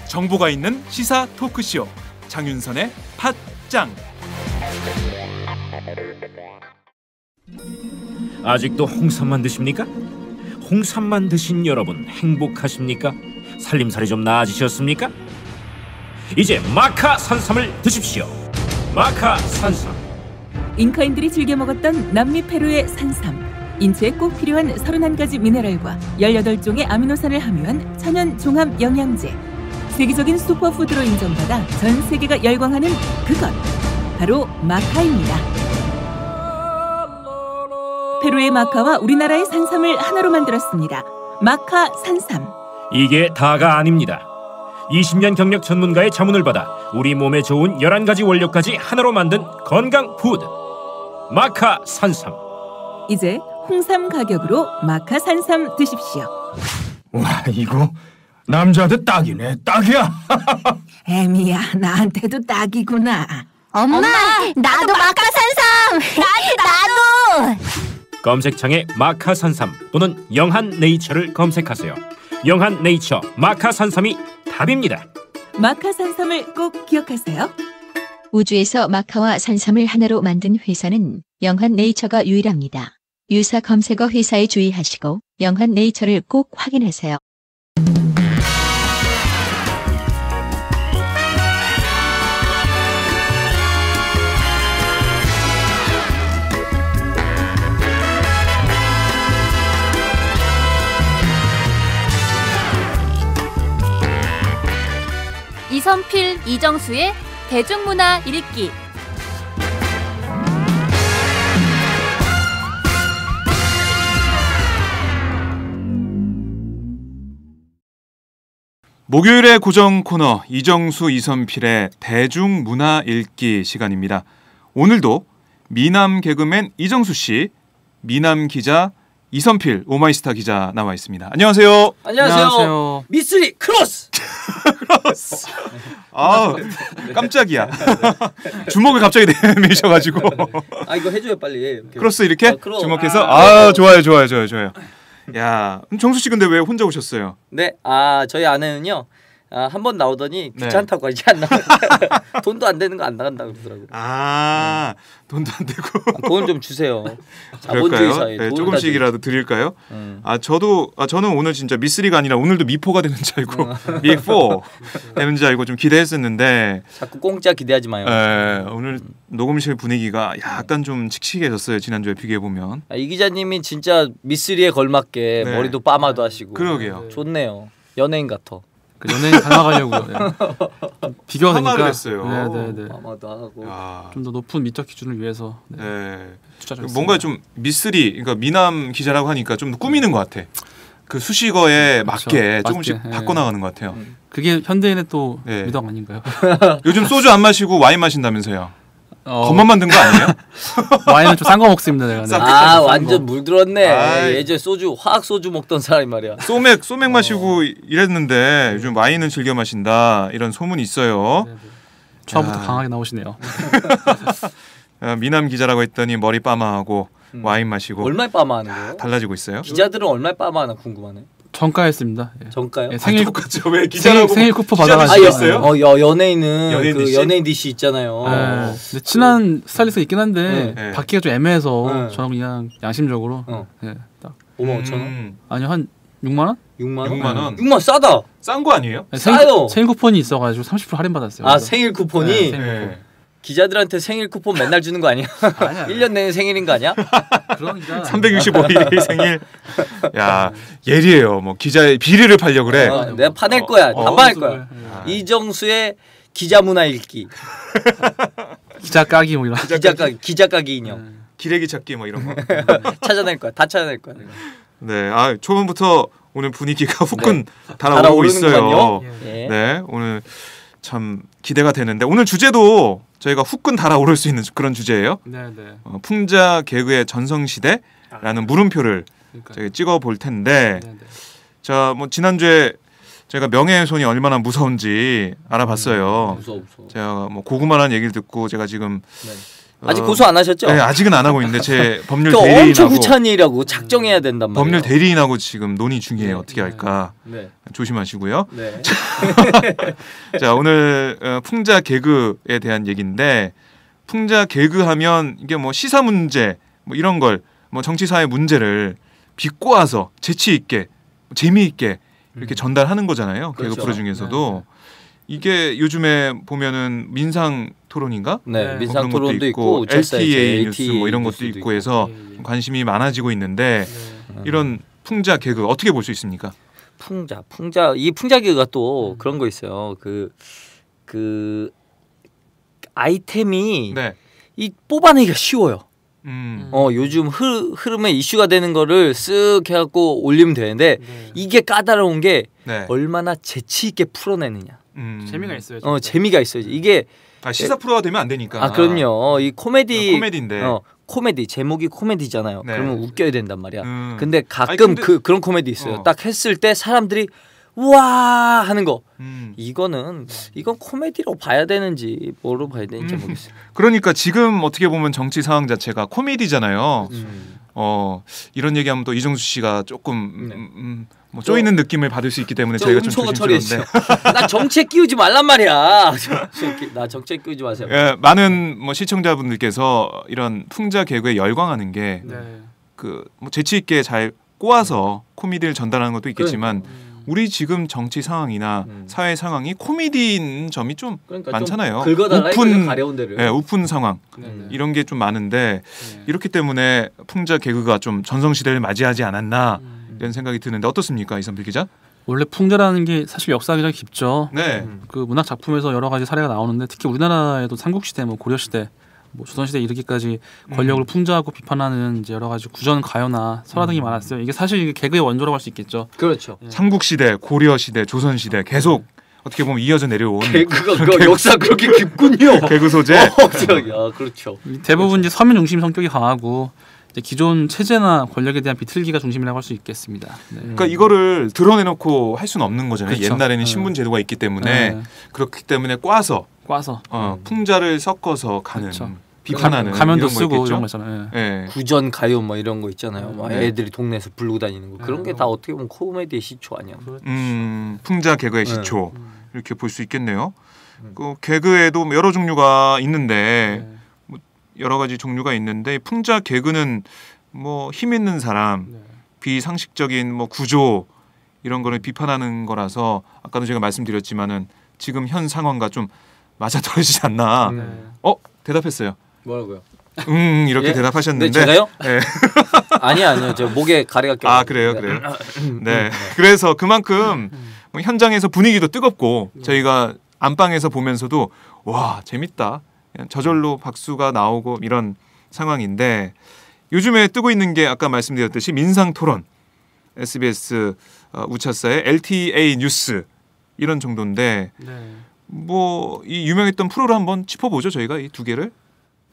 정보가 있는 시사 토크쇼 장윤선의 팟짱. 아직도 홍삼만 드십니까? 홍삼만 드신 여러분 행복하십니까? 살림살이 좀 나아지셨습니까? 이제 마카 산삼을 드십시오. 마카 산삼. 잉카인들이 즐겨 먹었던 남미 페루의 산삼. 인체에 꼭 필요한 31가지 미네랄과 18종의 아미노산을 함유한 천연 종합 영양제. 세계적인 슈퍼푸드로 인정받아 전 세계가 열광하는 그것 바로 마카입니다. 페루의 마카와 우리나라의 산삼을 하나로 만들었습니다. 마카 산삼. 이게 다가 아닙니다. 20년 경력 전문가의 자문을 받아 우리 몸에 좋은 11가지 원료까지 하나로 만든 건강 푸드 마카 산삼. 이제 홍삼 가격으로 마카 산삼 드십시오. 와, 이거 남자한테 딱이네. 딱이야. 애미야, 나한테도 딱이구나. 엄마, 나도 마카산삼. 나도. 검색창에 마카산삼 또는 영한네이처를 검색하세요. 영한네이처 마카산삼이 답입니다. 마카산삼을 꼭 기억하세요. 우주에서 마카와 산삼을 하나로 만든 회사는 영한네이처가 유일합니다. 유사 검색어 회사에 주의하시고 영한네이처를 꼭 확인하세요. 이선필, 이정수의 대중문화 읽기. 목요일의 고정 코너 이정수, 이선필의 대중문화 읽기 시간입니다. 오늘도 미남 개그맨 이정수 씨, 미남 기자 이선필 오마이스타 기자 나와 있습니다. 안녕하세요. 안녕하세요. 미쓰리 크로스. 크로스. 아, 깜짝이야. 주먹을 갑자기 내미셔가지고. 아, 이거 해줘요 빨리. 이렇게. 크로스 이렇게 주먹해서. 좋아요. 야, 정수 씨 근데 왜 혼자 오셨어요? 네, 저희 아내는요. 한 번 나오더니 귀찮다고 이제 안 나가요. 돈도 안 되는 거 안 나간다 그러더라고요. 돈도 안 되고. 돈 좀 주세요. 자본주의 사회. 네, 조금씩이라도 드릴까요? 저는 오늘 진짜 미쓰리가 아니라 오늘도 미포가 되는 줄 알고 미포 되는 줄 알고 좀 기대했었는데 자꾸 공짜 기대하지 마요. 오늘 녹음실 분위기가 약간 좀 칙칙해졌어요. 지난주에 비교해 보면. 이 기자님이 진짜 미쓰리에 걸맞게 머리도 파마도 하시고. 그러게요. 좋네요. 연예인 같아. 연예인 닮아가려고요. 비교가 되니까. 했어요. 네네네. 파마도 하고. 좀 더 높은 미적 기준을 위해서. 뭔가 좀 미쓰리, 그러니까 미남 기자라고 하니까 좀 꾸미는 것 같아. 그 수식어에 맞게 조금씩 바꿔나가는 것 같아요. 그게 현대인의 또 미덕 아닌가요? 요즘 소주 안 마시고 와인 마신다면서요? 겉만 만든 거 아니에요? 와인은 좀 싼 거 먹습니다 내가. 완전 물들었네. 예전에 소주 화학 소주 먹던 사람이 말이야. 소맥 마시고 이랬는데 요즘 와인은 즐겨 마신다 이런 소문이 있어요. 처음부터 강하게 나오시네요. 미남 기자라고 했더니 머리 파마하고 와인 마시고. 얼마에 파마하는 거예요? 달라지고 있어요. 기자들은 얼마에 파마하나 궁금하네. 정가했습니다. 정가요? 생일 똑같죠. 왜 기자라고 생일 쿠폰 받아가지고. 연예인은 그 연예인 DC 있잖아요. 근데 친한 스타일리스트가 있긴 한데 받기가 좀 애매해서 저는 그냥 양심적으로 딱 55,000원? 아니요, 한 6만 원? 6만 원? 6만 싸다. 싼 거 아니에요? 싸요. 생일 쿠폰이 있어가지고 30% 할인 받았어요. 생일 쿠폰이? 생일 쿠폰. 기자들한테 생일 쿠폰 맨날 주는 거 아니야? 1년 내내 생일인 거 아니야? 그러니까 365일 생일. 야, 예리해요. 뭐 기자의 비리를 팔려 그래. 내가 파낼 거야. 다 파낼 거야. 이정수의 기자 문화 읽기. 기자 까기 뭐 이런. 기자 까기 인형. 기레기 찾기 뭐 이런 거. 찾아낼 거야. 다 찾아낼 거야. 네, 초반부터 오늘 분위기가 후끈 달아오르고 있어요. 네, 오늘 참 기대가 되는데 오늘 주제도 저희가 후끈 달아오를 수 있는 그런 주제예요. 풍자 개그의 전성시대라는 물음표를 저희 찍어볼 텐데 자, 뭐 지난주에 제가 명예훼손이 얼마나 무서운지 알아봤어요. 무서워. 제가 뭐 고구마라는 얘기를 듣고 제가 지금 아직 고소 안 하셨죠? 네, 아직은 안 하고 있는데 제 법률 대리인하고 엄청 구차한 일이라고 작정해야 된단 말이에요. 법률 대리인하고 지금 논의 중이에요. 어떻게 할까 조심하시고요. 네. 자, 오늘 풍자 개그에 대한 얘기인데 풍자 개그하면 이게 뭐 시사 문제 뭐 이런 걸 뭐 정치 사회 문제를 비꼬아서 재치 있게 재미있게 이렇게 전달하는 거잖아요. 그렇죠. 개그 프로 중에서도 이게 요즘에 보면은 민상 토론인가? 네, 뭐 민상 그런 것도 토론도 있고 LTA 뉴스 뭐 이런 것도 있고 해서 관심이 많아지고 있는데 이런 풍자 개그 어떻게 볼 수 있습니까? 풍자 이 풍자 개그가 또 그런 거 있어요. 그 아이템이 이 뽑아내기가 쉬워요. 요즘 흐름에 이슈가 되는 거를 쓱 해갖고 올리면 되는데 이게 까다로운 게 얼마나 재치 있게 풀어내느냐. 재미가 있어요. 재미가 있어요. 이게 시사 프로가 되면 안 되니까. 그럼요. 이 코미디인데. 코미디 제목이 코미디잖아요. 네. 그러면 웃겨야 된단 말이야. 근데 가끔 그런 코미디 있어요. 딱 했을 때 사람들이 우와 하는 거. 이건 코미디로 봐야 되는지 뭐로 봐야 되는지 모르겠어요. 그러니까 지금 어떻게 보면 정치 상황 자체가 코미디잖아요. 이런 얘기하면 또 이정수 씨가 조금 뭐 쪼이는 느낌을 받을 수 있기 때문에 저희가 좀 조심스러운데. 나 정치에 끼우지 말란 말이야. 나 정치에 끼우지 마세요. 예, 많은 뭐 시청자분들께서 이런 풍자 개그에 열광하는 게 그 뭐 재치 있게 잘 꼬아서 코미디를 전달하는 것도 있겠지만 우리 지금 정치 상황이나 사회 상황이 코미디인 점이 좀 많잖아요. 우픈 상황 이런 게 좀 많은데 이렇기 때문에 풍자 개그가 좀 전성시대를 맞이하지 않았나 이런 생각이 드는데 어떻습니까, 이선필 기자? 원래 풍자라는 게 사실 역사가 굉장히 깊죠. 네. 그 문학 작품에서 여러 가지 사례가 나오는데 특히 우리나라에도 삼국시대, 뭐 고려시대, 뭐 조선시대 이르기까지 권력을 풍자하고 비판하는 이제 여러 가지 구전 가요나 설화 등이 많았어요. 이게 사실 개그의 원조라고 할 수 있겠죠. 그렇죠. 삼국시대, 고려시대, 조선시대 계속 어떻게 보면 이어져 내려온 개그가 역사 그렇게 깊군요. 개그 소재. 그렇죠. 대부분 이제 서민 중심 성격이 강하고 이제 기존 체제나 권력에 대한 비틀기가 중심이라고 할 수 있겠습니다. 그러니까 이거를 드러내놓고 할 수는 없는 거잖아요. 그렇죠. 옛날에는 신분 제도가 있기 때문에 그렇기 때문에 꽈서 풍자를 섞어서 가는 비판하는 가면도 이런 쓰고 이런 거 있잖아요. 구전 가요 뭐 이런 거 있잖아요. 막 애들이 동네에서 부르고 다니는 거 그런 게 다 어떻게 보면 코미디의 시초 아니야. 풍자 개그의 시초 이렇게 볼 수 있겠네요. 그 개그에도 여러 종류가 있는데 뭐 여러 가지 종류가 있는데 풍자 개그는 뭐 힘 있는 사람, 비상식적인 뭐 구조 이런 거를 비판하는 거라서 아까도 제가 말씀드렸지만은 지금 현 상황과 좀 맞아떨어지지 않나. 대답했어요. 뭐라고요? 이렇게 대답하셨는데. 네, 제가요? 네. 아니요. 저 목에 가래가 껴. 그래요. 네. 그래서 그만큼 현장에서 분위기도 뜨겁고 저희가 안방에서 보면서도 와 재밌다. 저절로 박수가 나오고 이런 상황인데 요즘에 뜨고 있는 게 아까 말씀드렸듯이 민상토론, SBS 우차사의 LTA 뉴스 이런 정도인데 뭐 이 유명했던 프로를 한번 짚어보죠. 저희가 이 두 개를.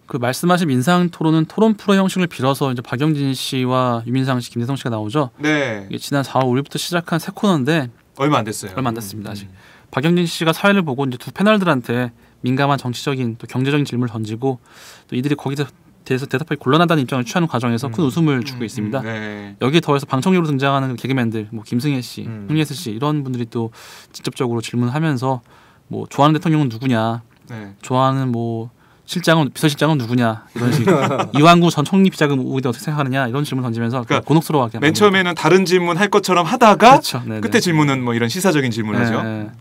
그 말씀하신 민상 토론은 토론 프로 형식을 빌어서 이제 박영진 씨와 유민상 씨, 김대성 씨가 나오죠. 네. 이게 지난 4월 5일부터 시작한 새 코너인데 얼마 안 됐어요. 얼마 안 됐습니다 아직. 박영진 씨가 사회를 보고 이제 두 패널들한테 민감한 정치적인 또 경제적인 질문을 던지고 또 이들이 거기서 대해서 대답하기 곤란하다는 입장을 취하는 과정에서 큰 웃음을 주고 있습니다. 여기에 더해서 방청객으로 등장하는 개그맨들, 뭐 김승혜 씨, 홍예슬 씨 이런 분들이 또 직접적으로 질문하면서 뭐 좋아하는 대통령은 누구냐, 좋아하는 뭐 실장은 비서실장은 누구냐 이런 식 이완구 전 총리 비자금 의혹에 어떻게 생각하느냐 이런 질문 던지면서 그러니까 곤혹스러워하게 맨 처음에는 다른 질문 할 것처럼 하다가 끝에 질문은 뭐 이런 시사적인 질문을 하죠.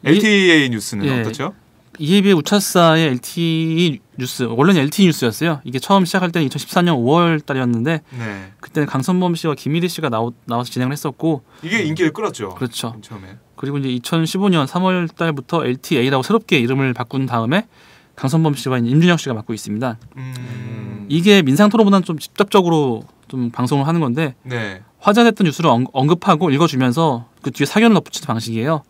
LTA 뉴스는 어떻죠? 이에 비해 우차사의 LTE 뉴스 원래는 LTE 뉴스였어요. 이게 처음 시작할 때는 2014년 5월 달이었는데 그때는 강선범 씨와 김일희 씨가 나와서 진행을 했었고 이게 인기를 끌었죠. 그렇죠. 처음에. 그리고 이제 2015년 3월 달부터 LTA라고 새롭게 이름을 바꾼 다음에 강선범 씨와 임준혁 씨가 맡고 있습니다. 이게 민상 토론보다는 좀 직접적으로 좀 방송을 하는 건데 화제됐던 뉴스를 언급하고 읽어주면서 그 뒤에 사견을 덧붙이는 방식이에요.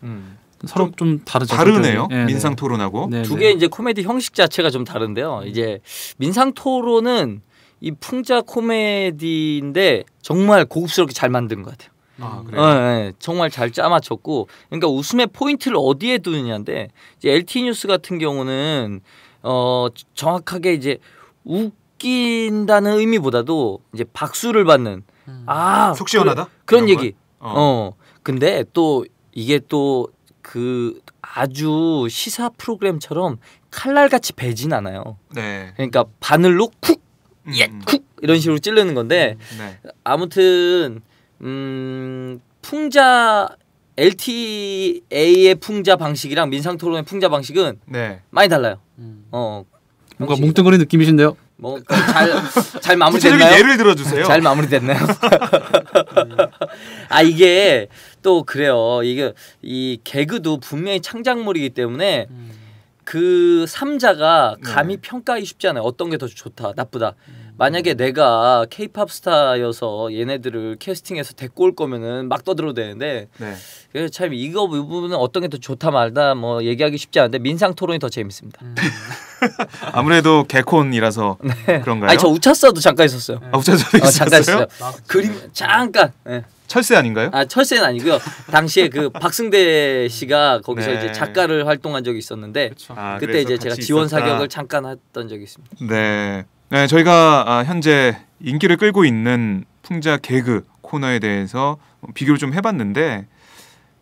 서로 좀 다르죠. 다르네요. 민상 토론하고 두 개 이제 코미디 형식 자체가 좀 다른데요. 이제 민상 토론은 이 풍자 코미디인데 정말 고급스럽게 잘 만든 것 같아요. 그래요? 네, 정말 잘 짜맞췄고, 그러니까 웃음의 포인트를 어디에 두느냐인데, 이제 LTE 뉴스 같은 경우는 정확하게 이제 웃긴다는 의미보다도 이제 박수를 받는 속 시원하다? 그런 얘기. 근데 또 이게 또 그 아주 시사 프로그램처럼 칼날같이 베진 않아요. 네. 그러니까 바늘로 쿡, 쿡 이런 식으로 찌르는 건데 아무튼 풍자 LTA의 풍자 방식이랑 민상토론의 풍자 방식은 많이 달라요. 뭔가 뭉뚱그린 느낌이신데요. 뭐 잘 마무리됐나요? 예를 들어주세요. 잘 마무리됐나요? 이게 또 그래요. 이게 이 개그도 분명히 창작물이기 때문에 그 3자가 감히 평가하기 쉽지 않아요. 어떤 게 더 좋다, 나쁘다. 만약에 내가 K-팝 스타여서 얘네들을 캐스팅해서 데리고 올 거면은 막 떠들어도 되는데 그래서 참 이 부분은 어떤 게 더 좋다 말다 뭐 얘기하기 쉽지 않은데 민상 토론이 더 재밌습니다. 아무래도 개콘이라서 그런가요? 저 우차서도 잠깐 있었어요. 우차서도 잠깐 있었어요. 그림 잠깐. 철새 아닌가요? 철새는 아니고요. 당시에 그 박승대 씨가 거기서 이제 작가를 활동한 적이 있었는데 그때 이제 제가 지원 사격을 잠깐 했던 적이 있습니다. 네, 저희가 현재 인기를 끌고 있는 풍자 개그 코너에 대해서 비교를 좀 해봤는데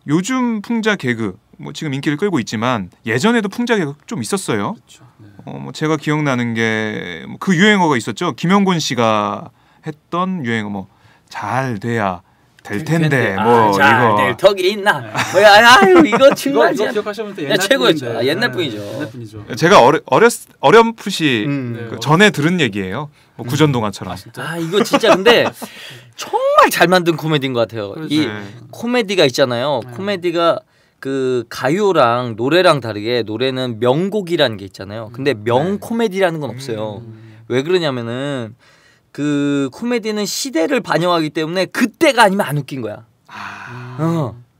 요즘 풍자 개그 뭐 지금 인기를 끌고 있지만 예전에도 풍자 개그 좀 있었어요. 뭐 제가 기억나는 게 그 유행어가 있었죠. 김영곤 씨가 했던 유행어 뭐 잘 돼야 될 텐데 뭐 이거 될 턱이 있나? 아유 이거 정말 이거 기억하시면 또 옛날 최고였죠. 옛날 분이죠. 제가 어렴풋이 그 전에 들은 얘기예요. 뭐 구전동화처럼. 이거 진짜 근데 정말 잘 만든 코미디인 것 같아요. 이 코미디가 있잖아요. 코미디가 그 가요랑 노래랑 다르게 노래는 명곡이라는 게 있잖아요. 근데 명코미디라는 건 없어요. 왜 그러냐면은 그 코미디는 시대를 반영하기 때문에 그때가 아니면 안 웃긴 거야.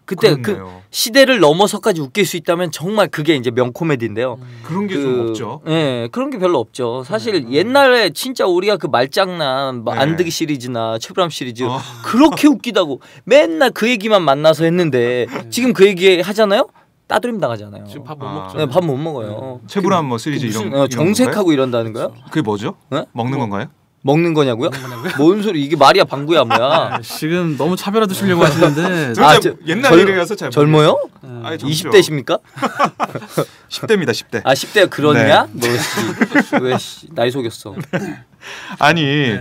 그때 그 시대를 넘어서까지 웃길 수 있다면 정말 그게 이제 명코미디인데요. 그런 게 좀 없죠. 네, 그런 게 별로 없죠. 사실 옛날에 진짜 우리가 그 말장난, 안드기 시리즈나 최불암 시리즈 그렇게 웃기다고 맨날 그 얘기만 만나서 했는데 지금 그 얘기 하잖아요. 따돌림 당하잖아요. 지금 밥 못 먹죠. 네, 밥 못 먹어요. 최불암 뭐 시리즈 이런 정색하고 이런다는 거요? 그게 뭐죠? 먹는 건가요? 먹는 거냐고요? 뭔 소리? 이게 말이야 방구야 뭐야? 지금 너무 차별화 두시려고 하시는데 옛날 얘기라서 잘 젊어요? 20대십니까? 10대입니다. 10대. 10대 그러냐? 왜 나이 속였어? 아니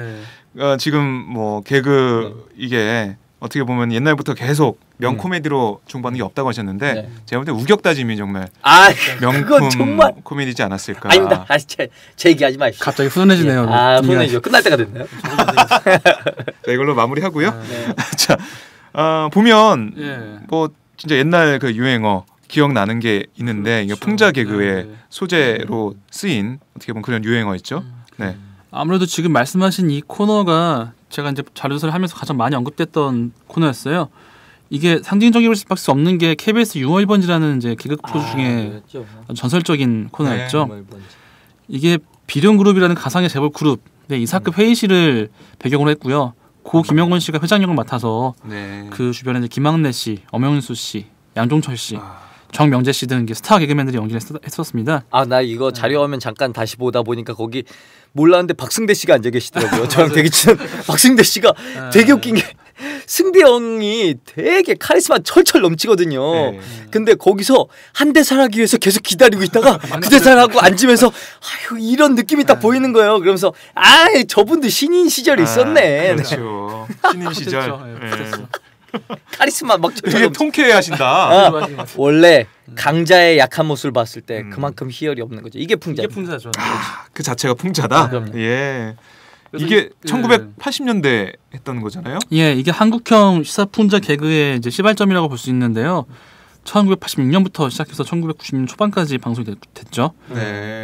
지금 뭐 개그 이게 어떻게 보면 옛날부터 계속 명코미디로 중반한 게 없다고 하셨는데 제가 볼 때 우격다짐이 정말 명품 정말... 코미디지 않았을까? 아닙니다. 제 얘기하지 마십시오. 갑자기 훈훈해지네요. 훈훈해지죠. 끝날 때가 됐나요? 자, 이걸로 마무리하고요. 자, 보면 뭐 진짜 옛날 그 유행어 기억나는 게 있는데 이게 풍자 개그의 소재로 쓰인 어떻게 보면 그런 유행어였죠. 네. 아무래도 지금 말씀하신 이 코너가 제가 이제 자료조사를 하면서 가장 많이 언급됐던 코너였어요. 이게 상징적일 수밖에 없는 게 KBS 유머 1번지라는 이제 개그 프로 중에 전설적인 코너였죠. 이게 비룡그룹이라는 가상의 재벌 그룹 이사급 회의실을 배경으로 했고요. 고 김영건 씨가 회장 역을 맡아서 그 주변에 이제 김학래 씨, 엄영수 씨, 양종철 씨, 정명재 씨 등 스타 개그맨들이 연기를 했었습니다. 나 이거 자료화면 잠깐 다시 보다 보니까 거기 몰랐는데 박승대 씨가 앉아 계시더라고요. 저랑 되게 친한 박승대 씨가 되게 웃긴 게 승대 형이 되게 카리스마 철철 넘치거든요. 근데 거기서 한 대사를 하기 위해서 계속 기다리고 있다가 그 대사를 하고 앉으면서 아유 이런 느낌이 딱 보이는 거예요. 그러면서 저분들 신인 시절이 있었네. 그렇죠. 신인 시절. 카리스마 막 되게 통쾌해하신다. 원래 강자의 약한 모습을 봤을 때 그만큼 희열이 없는 거죠. 이게 풍자. 이게 풍자죠. 그 자체가 풍자다. 예. 이게 1980년대 했던 거잖아요. 예, 이게 한국형 시사 풍자 개그의 이제 시발점이라고 볼 수 있는데요. 1986년부터 시작해서 1990년 초반까지 방송이 됐죠.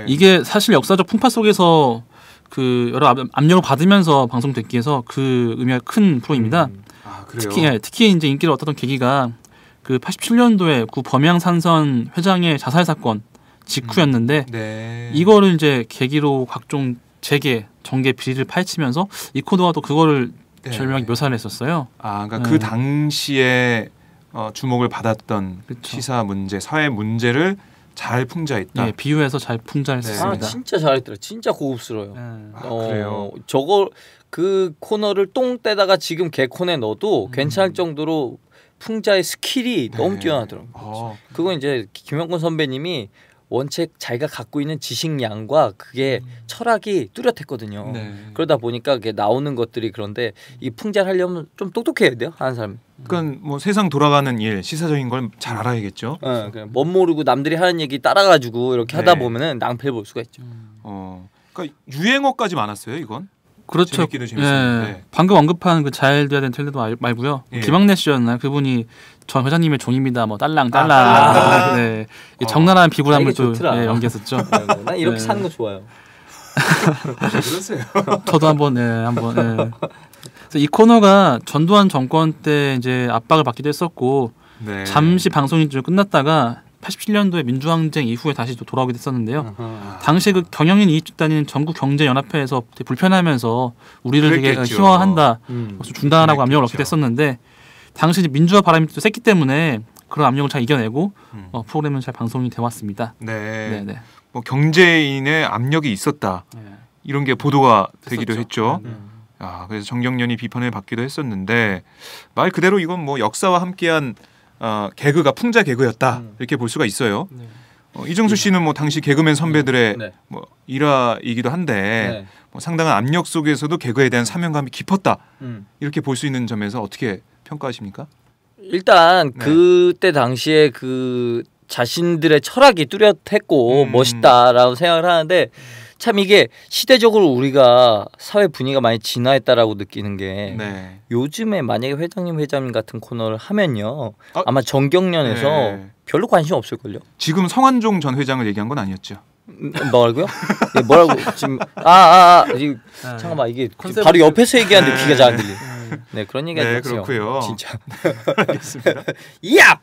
이게 사실 역사적 풍파 속에서 그 여러 압력을 받으면서 방송됐기 위해서 그 의미가 큰 프로입니다. 특히 이제 인기를 얻었던 계기가 그 87년도에 구 범양산선 회장의 자살 사건 직후였는데 이거를 이제 계기로 각종 재계, 정계 비리를 파헤치면서 이 코너가 또 그거를 절묘하게 묘사를 했었어요. 아, 그러니까 그 당시에 주목을 받았던 그쵸. 시사 문제, 사회 문제를 잘 풍자했다. 예, 비유해서 잘 풍자했습니다. 아, 진짜 잘했더라. 진짜 고급스러워요. 아, 그래요. 저걸 그 코너를 똥 떼다가 지금 개콘에 넣어도 괜찮을 정도로 풍자의 스킬이 너무 뛰어나더라고요. 그건 이제 김영권 선배님이 원체 자기가 갖고 있는 지식량과 그게 철학이 뚜렷했거든요. 그러다 보니까 그게 나오는 것들이 그런데 이 풍자를 하려면 좀 똑똑해야 돼요. 하는 사람. 그러니까 뭐 세상 돌아가는 일, 시사적인 걸 잘 알아야겠죠. 그냥 멋 모르고 남들이 하는 얘기 따라가지고 이렇게 하다 보면은 낭패를 볼 수가 있죠. 그러니까 유행어까지 많았어요, 이건. 그렇죠. 재밌기도 재밌었는데. 예. 방금 언급한 그 잘 돼야 되는 텔레도 말고요. 예. 김학래 씨였나요? 그분이 전 회장님의 종입니다. 뭐 딸랑. 네. 정나라한 비굴함을 또 연기했었죠. 난 이렇게 사는 거 좋아요. 그러세요. 저도 한번. 그래서 이 코너가 전두환 정권 때 이제 압박을 받기도 했었고 잠시 방송이 좀 끝났다가 87년도에 민주항쟁 이후에 다시 또 돌아오게 됐었는데요. 당시 그 경영인 이익집단인 전국경제연합회에서 되게 불편하면서 우리를 그랬겠죠. 되게 희화한다, 중단하라고 압력을 얻게 됐었는데 당시 민주화 바람이 또 셌기 때문에 그런 압력을 잘 이겨내고 프로그램은 잘 방송이 돼 왔습니다. 네. 뭐 경제인의 압력이 있었다. 이런 게 보도가 되기도 했죠. 그래서 정경련이 비판을 받기도 했었는데 말 그대로 이건 뭐 역사와 함께한 개그가 풍자 개그였다 이렇게 볼 수가 있어요. 이정수 씨는 뭐 당시 개그맨 선배들의 뭐 일화이기도 한데 뭐 상당한 압력 속에서도 개그에 대한 사명감이 깊었다 이렇게 볼 수 있는 점에서 어떻게 평가하십니까? 일단 그때 당시에 그 자신들의 철학이 뚜렷했고 멋있다라고 생각을 하는데 참 이게 시대적으로 우리가 사회 분위기가 많이 진화했다라고 느끼는 게 요즘에 만약에 회장님 같은 코너를 하면요 아마 정경련에서 별로 관심 없을걸요. 지금 성완종 전 회장을 얘기한 건 아니었죠? 뭐라고요? 뭐라고 지금 잠깐만 이게 바로 옆에서 얘기하는데 귀가 잘 안 들리. 네 그런 얘기가 있어요. 그렇고요. 진짜. 알겠습니다. 야!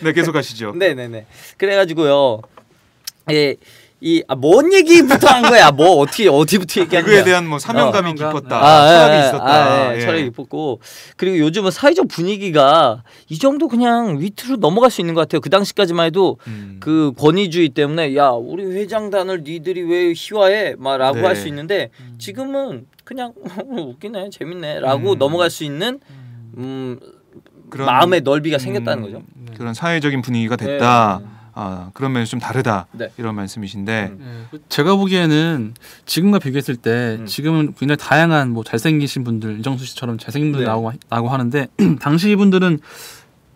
네 계속하시죠. 네네네. 그래가지고요. 뭔 얘기부터 한 거야? 뭐 어디부터 얘기한 거야? 그에 대한 뭐 사명감이 깊었다, 철학이 있었다. 철학이 깊었고 그리고 요즘은 사회적 분위기가 이 정도 그냥 위트로 넘어갈 수 있는 것 같아요. 그 당시까지만 해도 그 권위주의 때문에 야 우리 회장단을 니들이 왜 희화해? 막라고 할 수 있는데 지금은 그냥 웃기네, 재밌네라고 넘어갈 수 있는 그런 마음의 넓이가 생겼다는 거죠. 그런 사회적인 분위기가 됐다. 그런 면에서 좀 다르다 이런 말씀이신데 제가 보기에는 지금과 비교했을 때 지금은 굉장히 다양한 뭐 잘생기신 분들 이정수 씨처럼 잘생긴 분들 나오고 하는데 당시 분들은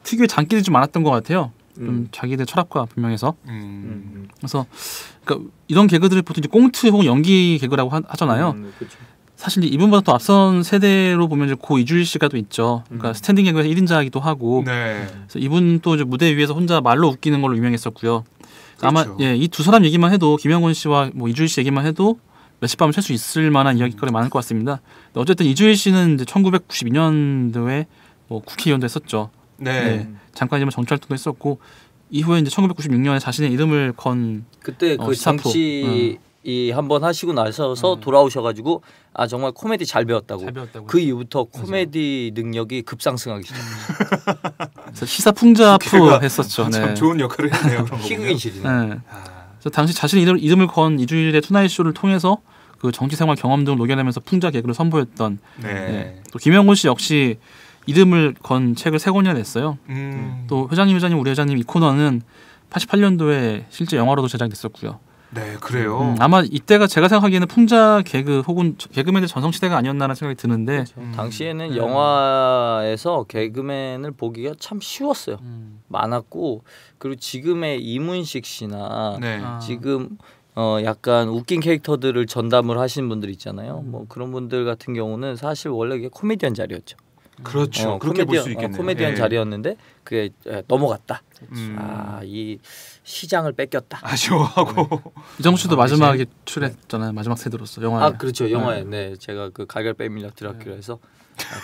특유의 장기들이 좀 많았던 것 같아요. 좀 자기들 철학과 분명해서 그래서 그러니까 이런 개그들을 보통 이제 꽁트 혹은 연기 개그라고 하잖아요. 그렇죠. 사실 이분보다 또 앞선 세대로 보면 이제 고 이주일 씨가 또 있죠. 그러니까 스탠딩 개그에서 1인자이기도 하고. 그래서 이분 또 이제 무대 위에서 혼자 말로 웃기는 걸로 유명했었고요. 그렇죠. 아마 이 두 사람 얘기만 해도 김영권 씨와 뭐 이주일 씨 얘기만 해도 몇십 밤을 셀 수 있을 만한 이야기거리 많을 것 같습니다. 어쨌든 이주일 씨는 이제 1992년도에 뭐 국회의원도 했었죠. 잠깐이지만 정치 활동도 했었고 이후에 이제 1996년에 자신의 이름을 건 그때 그 정치 한번 하시고 나셔서 돌아오셔가지고 정말 코미디 잘 배웠다고. 그 이후부터 코미디 능력이 급상승하기 시작했어요. 그래서 시사 풍자 프로 했었죠. 참 좋은 역할을 했네요. 희극인실이네. 그래서 당시 자신의 이름을 건 이주일의 투나잇 쇼를 통해서 그 정치 생활 경험 등을 녹여내면서 풍자 개그를 선보였던. 또 김영곤 씨 역시 이름을 건 책을 3권이나 냈어요. 또 회장님 우리 회장님 이 코너는 88년도에 실제 영화로도 제작됐었고요. 네, 그래요. 아마 이때가 제가 생각하기에는 풍자 개그 혹은 개그맨의 전성시대가 아니었나라는 생각이 드는데 당시에는 영화에서 개그맨을 보기가 참 쉬웠어요. 많았고 그리고 지금의 이문식 씨나 지금 약간 웃긴 캐릭터들을 전담을 하신 분들 있잖아요. 뭐 그런 분들 같은 경우는 사실 원래 이게 코미디언 자리였죠. 그렇죠. 그렇게 볼 수 있겠네요. 코미디언 자리였는데 그게 넘어갔다. 이 시장을 뺏겼다. 아쉬워하고 이정수 씨도 마지막에 출연했잖아요. 마지막 세대로서 영화에. 그렇죠. 영화에. 제가 그 가결 빼밀려 드라큘라 해서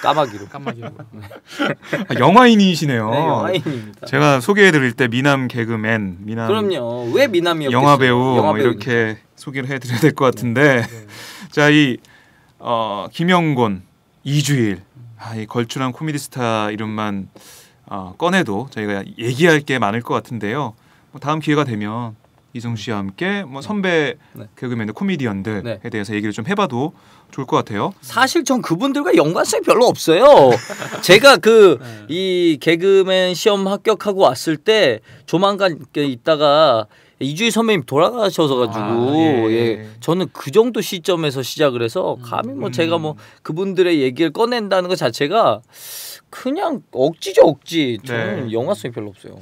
까마귀로. 영화인이시네요. 네, 영화인입니다. 제가 소개해드릴 때 미남 개그맨, 그럼요. 왜 미남이었겠어요? 영화 배우 이렇게 소개를 해드려야 될 것 같은데 자, 이 김영곤, 이주일, 이 걸출한 코미디 스타 이름만 꺼내도 저희가 얘기할 게 많을 것 같은데요. 다음 기회가 되면 이정수 씨와 함께 선배 개그맨 코미디언들에 대해서 얘기를 좀 해봐도 좋을 것 같아요. 사실 전 그분들과 연관성이 별로 없어요. 제가 이 개그맨 시험 합격하고 왔을 때 조만간 있다가 이주희 선배님 돌아가셔서 가지고 저는 그 정도 시점에서 시작을 해서 감히 제가 그분들의 얘기를 꺼낸다는 것 자체가 그냥 억지죠, 억지. 저는 연관성이 별로 없어요.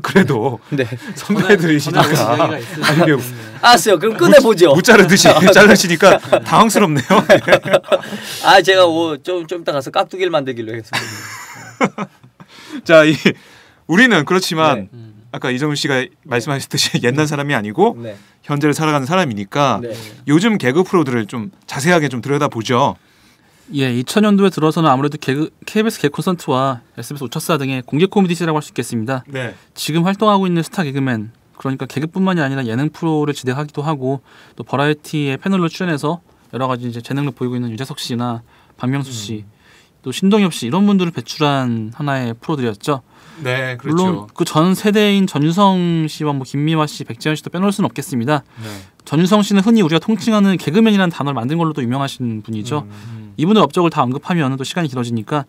그래도 선배들이시니까 알았어요. 그럼 꺼내보죠. 못 자르시니까 당황스럽네요. 제가 좀 이따 가서 깍두기를 만들기로 했습니다. 자, 우리는 그렇지만 아까 이정훈 씨가 말씀하셨듯이 옛날 사람이 아니고 현재를 살아가는 사람이니까 요즘 개그 프로들을 좀 자세하게 좀 들여다보죠. 2000년도에 들어서는 아무래도 KBS 개그 콘서트와 SBS 오차사 등의 공개 코미디 시대라고 할 수 있겠습니다. 지금 활동하고 있는 스타 개그맨, 그러니까 개그뿐만이 아니라 예능 프로를 지대하기도 하고 또 버라이어티의 패널로 출연해서 여러 가지 이제 재능을 보이고 있는 유재석 씨나 박명수 씨, 또 신동엽 씨 이런 분들을 배출한 하나의 프로들이었죠. 네, 그렇죠. 물론 그 전 세대인 전유성 씨와 김미화 씨, 백지현 씨도 빼놓을 수는 없겠습니다. 전유성 씨는 흔히 우리가 통칭하는 개그맨이라는 단어를 만든 걸로도 유명하신 분이죠. 이분의 업적을 다 언급하면 또 시간이 길어지니까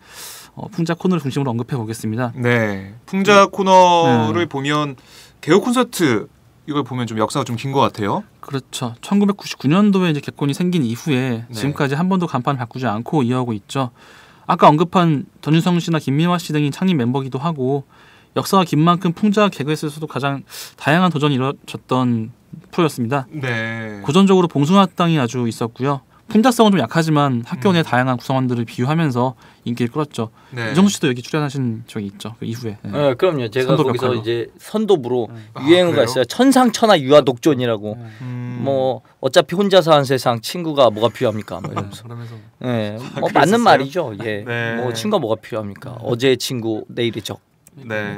풍자 코너를 중심으로 언급해 보겠습니다. 네, 풍자 코너를 보면 개그 콘서트 이걸 보면 좀 역사가 좀 긴 것 같아요. 그렇죠. 1999년도에 이제 개콘이 생긴 이후에 지금까지 한 번도 간판을 바꾸지 않고 이어오고 있죠. 아까 언급한 전유성 씨나 김민화 씨 등이 창립 멤버기도 하고 역사가 긴 만큼 풍자 개그에서도 가장 다양한 도전이 이루어졌던 프로였습니다. 고전적으로 봉숭아땅이 아주 있었고요. 풍자성은 좀 약하지만 학교 내 다양한 구성원들을 비유하면서 인기를 끌었죠. 이정수 씨도 여기 출연하신 적이 있죠. 그 이후에. 그럼요. 제가 거기서 역할로. 이제 선도부로 유행어가 있어요. 천상천하 유아독존이라고. 어차피 혼자서 한 세상 친구가 뭐가 필요합니까? 이러면서. 맞는 말이죠. 친구가 뭐가 필요합니까? 어제의 친구, 내일의 적.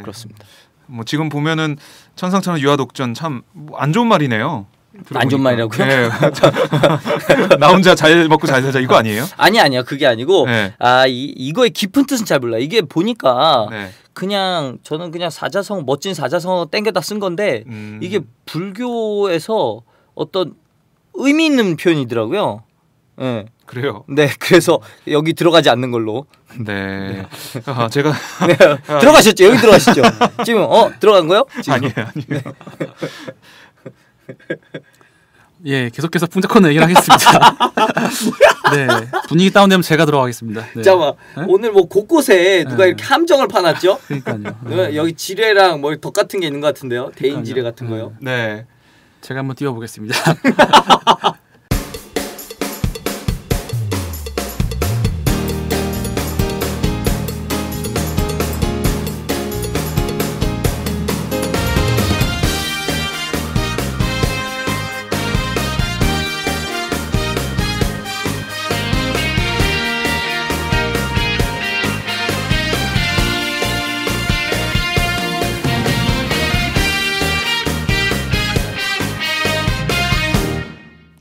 그렇습니다. 지금 보면은 천상천하 유아독존 참 안 좋은 말이네요. 안 좋은 말이라고요? 나 혼자 잘 먹고 잘 살자 이거 아니에요? 아니야 그게 아니고 이거의 깊은 뜻은 잘 몰라. 이게 보니까 저는 그냥 사자성 멋진 사자성어 땡겨다 쓴 건데 이게 불교에서 어떤 의미 있는 표현이더라고요. 그래요? 그래서 여기 들어가지 않는 걸로. 제가 들어가셨죠? 여기 들어가시죠? 지금 들어간 거요? 아니에요. 계속해서 풍자 코너 얘기를 하겠습니다. 분위기 다운되면 제가 들어가겠습니다. 잠깐만, 오늘 곳곳에 누가 이렇게 함정을 파놨죠? 그러니까요. 여기 지뢰랑 덕 같은 게 있는 것 같은데요? 대인 지뢰 같은 거요? 제가 한번 띄워보겠습니다.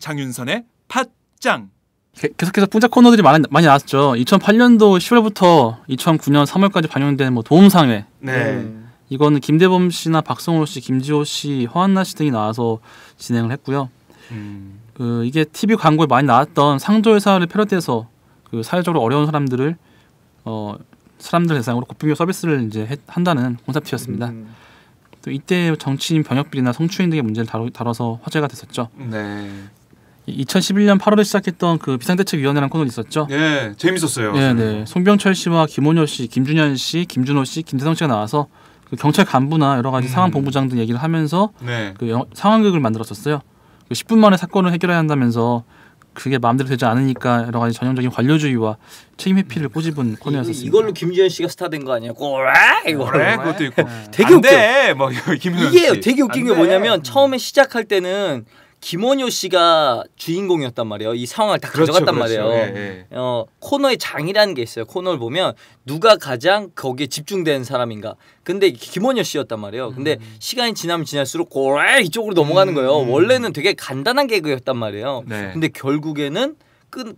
장윤선의 팟짱. 계속해서 풍자 코너들이 많이 나왔죠. 2008년도 10월부터 2009년 3월까지 방영된 도움상회. 이거는 김대범 씨나 박성호 씨, 김지호 씨, 허한나 씨 등이 나와서 진행을 했고요. 이게 TV 광고에 많이 나왔던 상조회사를 패러디해서 사회적으로 어려운 사람들 대상으로 고품격 서비스를 이제 한다는 콘셉트였습니다. 또 이때 정치인 병역비리나 성추행 등의 문제를 다뤄서 화제가 됐었죠. 2011년 8월에 시작했던 비상대책위원회라는 코너도 있었죠. 재밌었어요. 송병철 씨와 김원효 씨, 김준현 씨, 김준호 씨, 김대성 씨가 나와서 경찰 간부나 여러 가지 상황본부장 등 얘기를 하면서 상황극을 만들었었어요. 10분 만에 사건을 해결해야 한다면서 그게 마음대로 되지 않으니까 여러 가지 전형적인 관료주의와 책임 회피를 꼬집은 코너였었습니다. 이걸로 김지현 씨가 스타 된 거 아니야? 그것도 있고. 되게 웃겨. 이게 되게 웃긴 게 뭐냐면 처음에 시작할 때는 김원효 씨가 주인공이었단 말이에요. 이 상황을 다 가져갔단 말이에요. 코너의 장이라는 게 있어요. 코너를 보면 누가 가장 거기에 집중된 사람인가. 근데 김원효 씨였단 말이에요. 근데 시간이 지나면 지날수록 이쪽으로 넘어가는 거예요. 원래는 되게 간단한 개그였단 말이에요. 근데 결국에는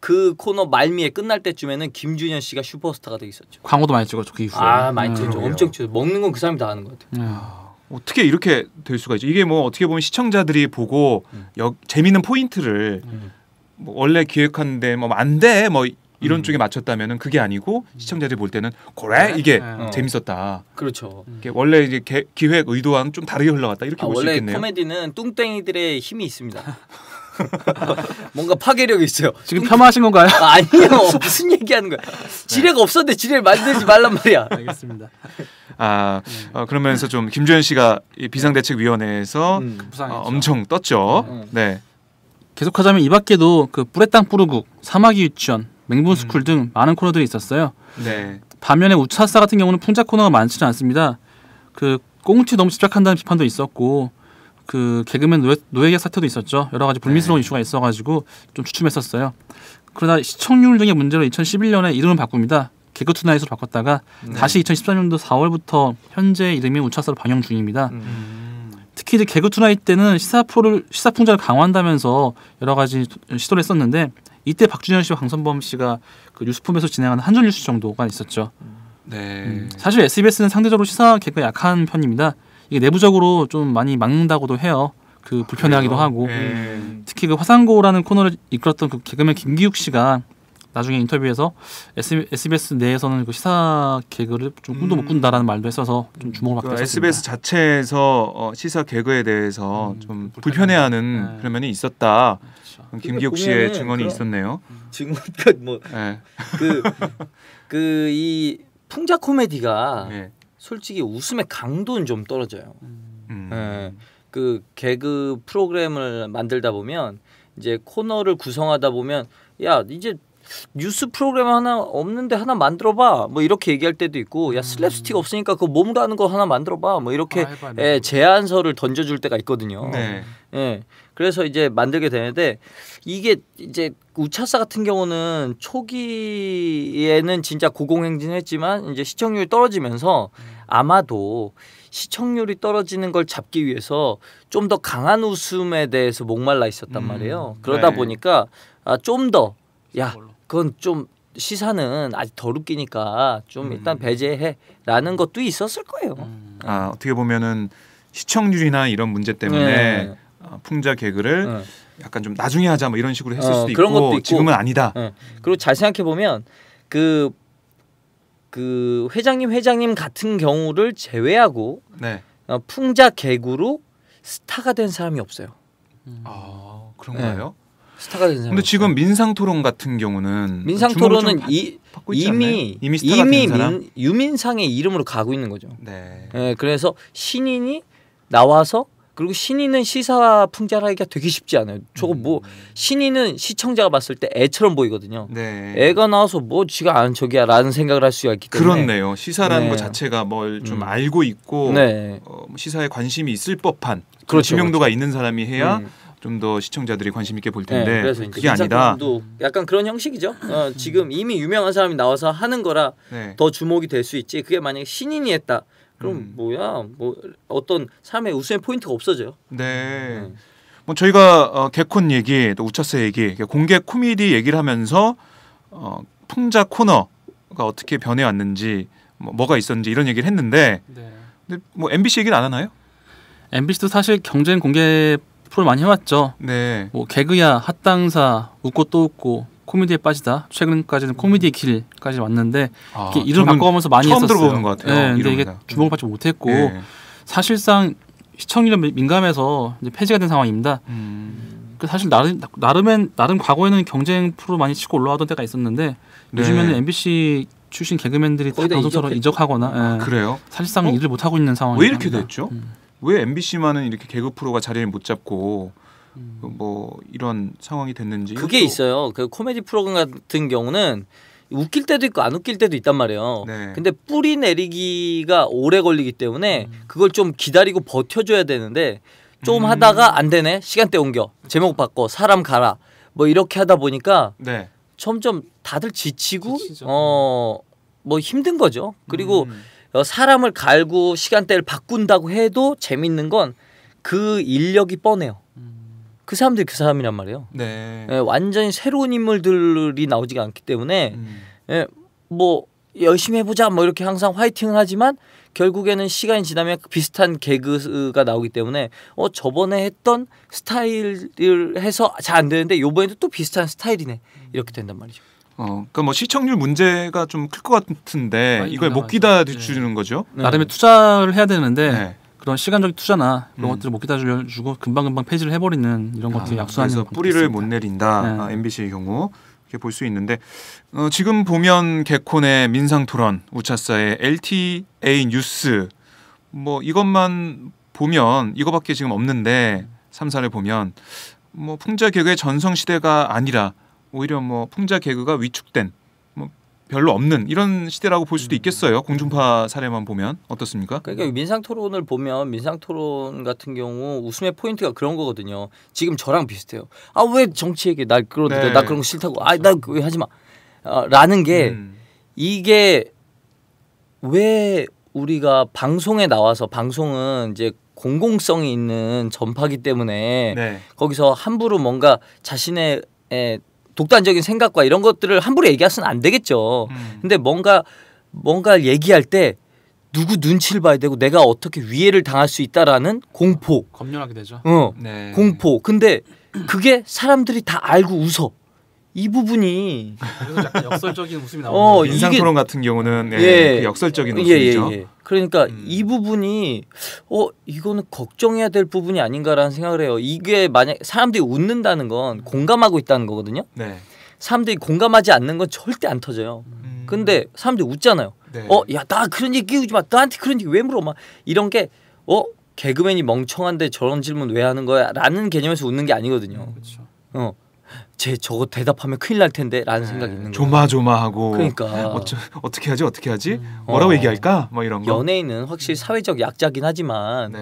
그 코너 말미에 끝날 때쯤에는 김준현 씨가 슈퍼스타가 돼 있었죠. 광고도 많이 찍었죠 그 이후에. 많이 찍었죠. 엄청 찍었죠. 먹는 건 그 사람이 다 하는 것 같아요. 어떻게 이렇게 될 수가 있죠? 이게 뭐 어떻게 보면 시청자들이 보고 재미있는 포인트를 뭐 원래 기획하는데 뭐 안 돼 뭐 이런 쪽에 맞췄다면은 그게 아니고 시청자들이 볼 때는 그래 이게 재밌었다. 그렇죠. 이게 원래 이제 기획 의도와는 좀 다르게 흘러갔다 이렇게 볼 수 있겠네요. 원래 코미디는 뚱땡이들의 힘이 있습니다. 뭔가 파괴력이 있어요. 지금 폄하하신 건가요? 아니요. 무슨 얘기하는 거야. 지뢰가 없었는데 지뢰를 만들지 말란 말이야. 알겠습니다. 그러면서 좀 김주현 씨가 이 비상대책위원회에서 엄청 떴죠. 네. 계속하자면 이 밖에도 그 뿔의 땅 뿌르국, 사마귀 유치원, 맹분스쿨 등 많은 코너들이 있었어요. 네. 반면에 우차싸 같은 경우는 풍자 코너가 많지는 않습니다. 그 꽁트 너무 집착한다는 비판도 있었고 그 개그맨 노예계 사태도 있었죠. 여러 가지 불미스러운 이슈가 있어가지고 좀 주춤했었어요. 그러다 시청률 등의 문제로 2011년에 이름을 바꿉니다. 개그투나잇으로 바꿨다가 다시 2014년도 4월부터 현재 이름이 우차싸로 방영 중입니다. 특히 이제 개그투나잇 때는 시사풍자를 강화한다면서 여러 가지 시도를 했었는데 이때 박준현 씨와 강선범 씨가 그 뉴스품에서 진행하는 한줄 뉴스 정도가 있었죠. 네. 사실 SBS는 상대적으로 시사 개그가 약한 편입니다. 이게 내부적으로 좀 많이 막는다고도 해요. 그 불편해하기도 하고 특히 그 화상고라는 코너를 이끌었던 그 개그맨 김기욱 씨가 나중에 인터뷰에서 SBS 내에서는 그 시사 개그를 좀 꿈도 못 꾼다라는 말도 했어서 좀 주목을 받게 됐습니다. SBS 자체에서 시사 개그에 대해서 좀 불편해하는 그런 면이 있었다. 김기욱 씨의 증언이 있었네요. 증언가 뭐 그 이 풍자 코미디가 솔직히 웃음의 강도는 좀 떨어져요. 그 개그 프로그램을 만들다 보면 이제 코너를 구성하다 보면 야 이제 뉴스 프로그램 하나 없는데 하나 만들어봐 뭐 이렇게 얘기할 때도 있고 야 슬랩스틱 없으니까 그 몸으로 하는 거 하나 만들어봐 뭐 이렇게 제안서를 던져줄 때가 있거든요. 그래서 이제 만들게 되는데 이게 이제 우차싸 같은 경우는 초기에는 진짜 고공행진했지만 이제 시청률이 떨어지면서 아마도 시청률이 떨어지는 걸 잡기 위해서 좀 더 강한 웃음에 대해서 목말라 있었단 말이에요. 그러다 보니까 좀 더 야 그건 좀 시사는 아직 덜 웃기니까 좀 일단 배제해라는 것도 있었을 거예요. 어떻게 보면은 시청률이나 이런 문제 때문에 풍자 개그를 약간 좀 나중에 하자 뭐 이런 식으로 했을 수도 그런 있고, 것도 있고 지금은 아니다. 그리고 잘 생각해 보면 그 회장님 같은 경우를 제외하고 풍자 개그로 스타가 된 사람이 없어요. 그런가요? 스타가 된 사람. 근데 지금 민상토론 같은 경우는 이미 유민상의 이름으로 가고 있는 거죠. 그래서 신인이 나와서 그리고 신인은 시사 풍자라기가 되게 쉽지 않아요. 저거 뭐 신인은 시청자가 봤을 때 애처럼 보이거든요. 애가 나와서 뭐 지가 아는 척이야라는 생각을 할 수가 있기 때문에. 그렇네요. 시사라는 것 자체가 뭘 좀 알고 있고 시사에 관심이 있을 법한 지명도가 있는 사람이 해야 좀 더 시청자들이 관심 있게 볼 텐데 그래서 그게 아니다. 약간 그런 형식이죠. 지금 이미 유명한 사람이 나와서 하는 거라 더 주목이 될 수 있지. 그게 만약에 신인이 했다. 그럼 뭐야? 뭐 어떤 삶의 웃음의 포인트가 없어져요. 뭐 저희가 개콘 얘기, 또 우차싸 얘기, 공개 코미디 얘기를 하면서 풍자 코너가 어떻게 변해왔는지, 뭐가 있었는지 이런 얘기를 했는데, 근데 뭐 MBC 얘기는 안 하나요? MBC도 사실 경쟁 공개 프로 많이 해왔죠. 뭐 개그야, 핫당사, 웃고 또 웃고. 코미디에 빠지다. 최근까지는 코미디의 길까지 왔는데 이름 바꿔가면서 많이 처음 했었어요. 들어보는 것 같아요. 근데 이게 주목을 받지 못했고 사실상 시청률에 민감해서 이제 폐지가 된 상황입니다. 사실 나름 과거에는 경쟁 프로 많이 치고 올라가던 때가 있었는데 요즘에는 MBC 출신 개그맨들이 다 방송사로 이적하거나 그래요? 사실상 일을 못 하고 있는 상황입니다. 왜 이렇게 됐죠? 왜 MBC만은 이렇게 개그 프로가 자리를 못 잡고 뭐 이런 상황이 됐는지 그게 있어요. 그 코미디 프로그램 같은 경우는 웃길 때도 있고 안 웃길 때도 있단 말이에요. 근데 뿌리 내리기가 오래 걸리기 때문에 그걸 좀 기다리고 버텨줘야 되는데 좀 하다가 안 되네. 시간대 옮겨. 제목 바꿔. 사람 가라. 뭐 이렇게 하다 보니까 점점 다들 지치고 뭐 힘든 거죠. 그리고 사람을 갈고 시간대를 바꾼다고 해도 재밌는 건 그 인력이 뻔해요. 그 사람들이 그 사람이란 말이에요. 네. 예, 완전히 새로운 인물들이 나오지가 않기 때문에 예, 뭐 열심히 해보자 뭐 이렇게 항상 화이팅을 하지만 결국에는 시간이 지나면 비슷한 개그가 나오기 때문에 저번에 했던 스타일을 해서 잘 안 되는데 요번에도 또 비슷한 스타일이네 이렇게 된단 말이죠. 그러니까 뭐 시청률 문제가 좀 클 것 같은데 이걸 못 기다 주는 거죠. 나름의 투자를 해야 되는데 네. 그런 시간적인 투자나 그런 것들을 못 기다 주고 금방금방 폐지를 해버리는 이런 것들이 약수하는 그래서 뿌리를 못 내린다. MBC의 경우 이렇게 볼 수 있는데 지금 보면 개콘의 민상토론, 우차사의 LTA 뉴스 뭐 이것만 보면 이거밖에 지금 없는데 3사를 보면 뭐 풍자 개그의 전성시대가 아니라 오히려 뭐 풍자 개그가 위축된 뭐 별로 없는 이런 시대라고 볼 수도 있겠어요. 공중파 사례만 보면 어떻습니까? 그러니까 민상토론을 보면 민상토론 같은 경우 웃음의 포인트가 그런 거거든요. 지금 저랑 비슷해요. 아 왜 정치 얘기 날 그러는데 나 그런 거 싫다고. 아 나 왜 하지 마. 라는 게 이게 왜 우리가 방송에 나와서 방송은 이제 공공성이 있는 전파기 때문에 거기서 함부로 뭔가 자신의 독단적인 생각과 이런 것들을 함부로 얘기해서는 안 되겠죠. 근데 뭔가 얘기할 때 누구 눈치를 봐야 되고 내가 어떻게 위해를 당할 수 있다라는 공포. 검열하게 되죠. 공포. 근데 그게 사람들이 다 알고 웃어. 이 부분이 약간 역설적인 웃음이 나오는 민상토론 같은 경우는 그 역설적인 웃음이죠. 그러니까 이 부분이 이거는 걱정해야 될 부분이 아닌가라는 생각을 해요. 이게 만약 사람들이 웃는다는 건 공감하고 있다는 거거든요. 사람들이 공감하지 않는 건 절대 안 터져요. 근데 사람들이 웃잖아요. 야 나 그런 얘기 끼우지 마. 나한테 그런 얘기 왜 물어? 막 이런 게 개그맨이 멍청한데 저런 질문 왜 하는 거야? 라는 개념에서 웃는 게 아니거든요. 쟤 저거 대답하면 큰일 날 텐데 라는 생각이 있는 거예요. 조마조마하고 그러니까 어떻게 하지? 뭐라고 얘기할까? 뭐 이런 거. 연예인은 확실히 사회적 약자긴 하지만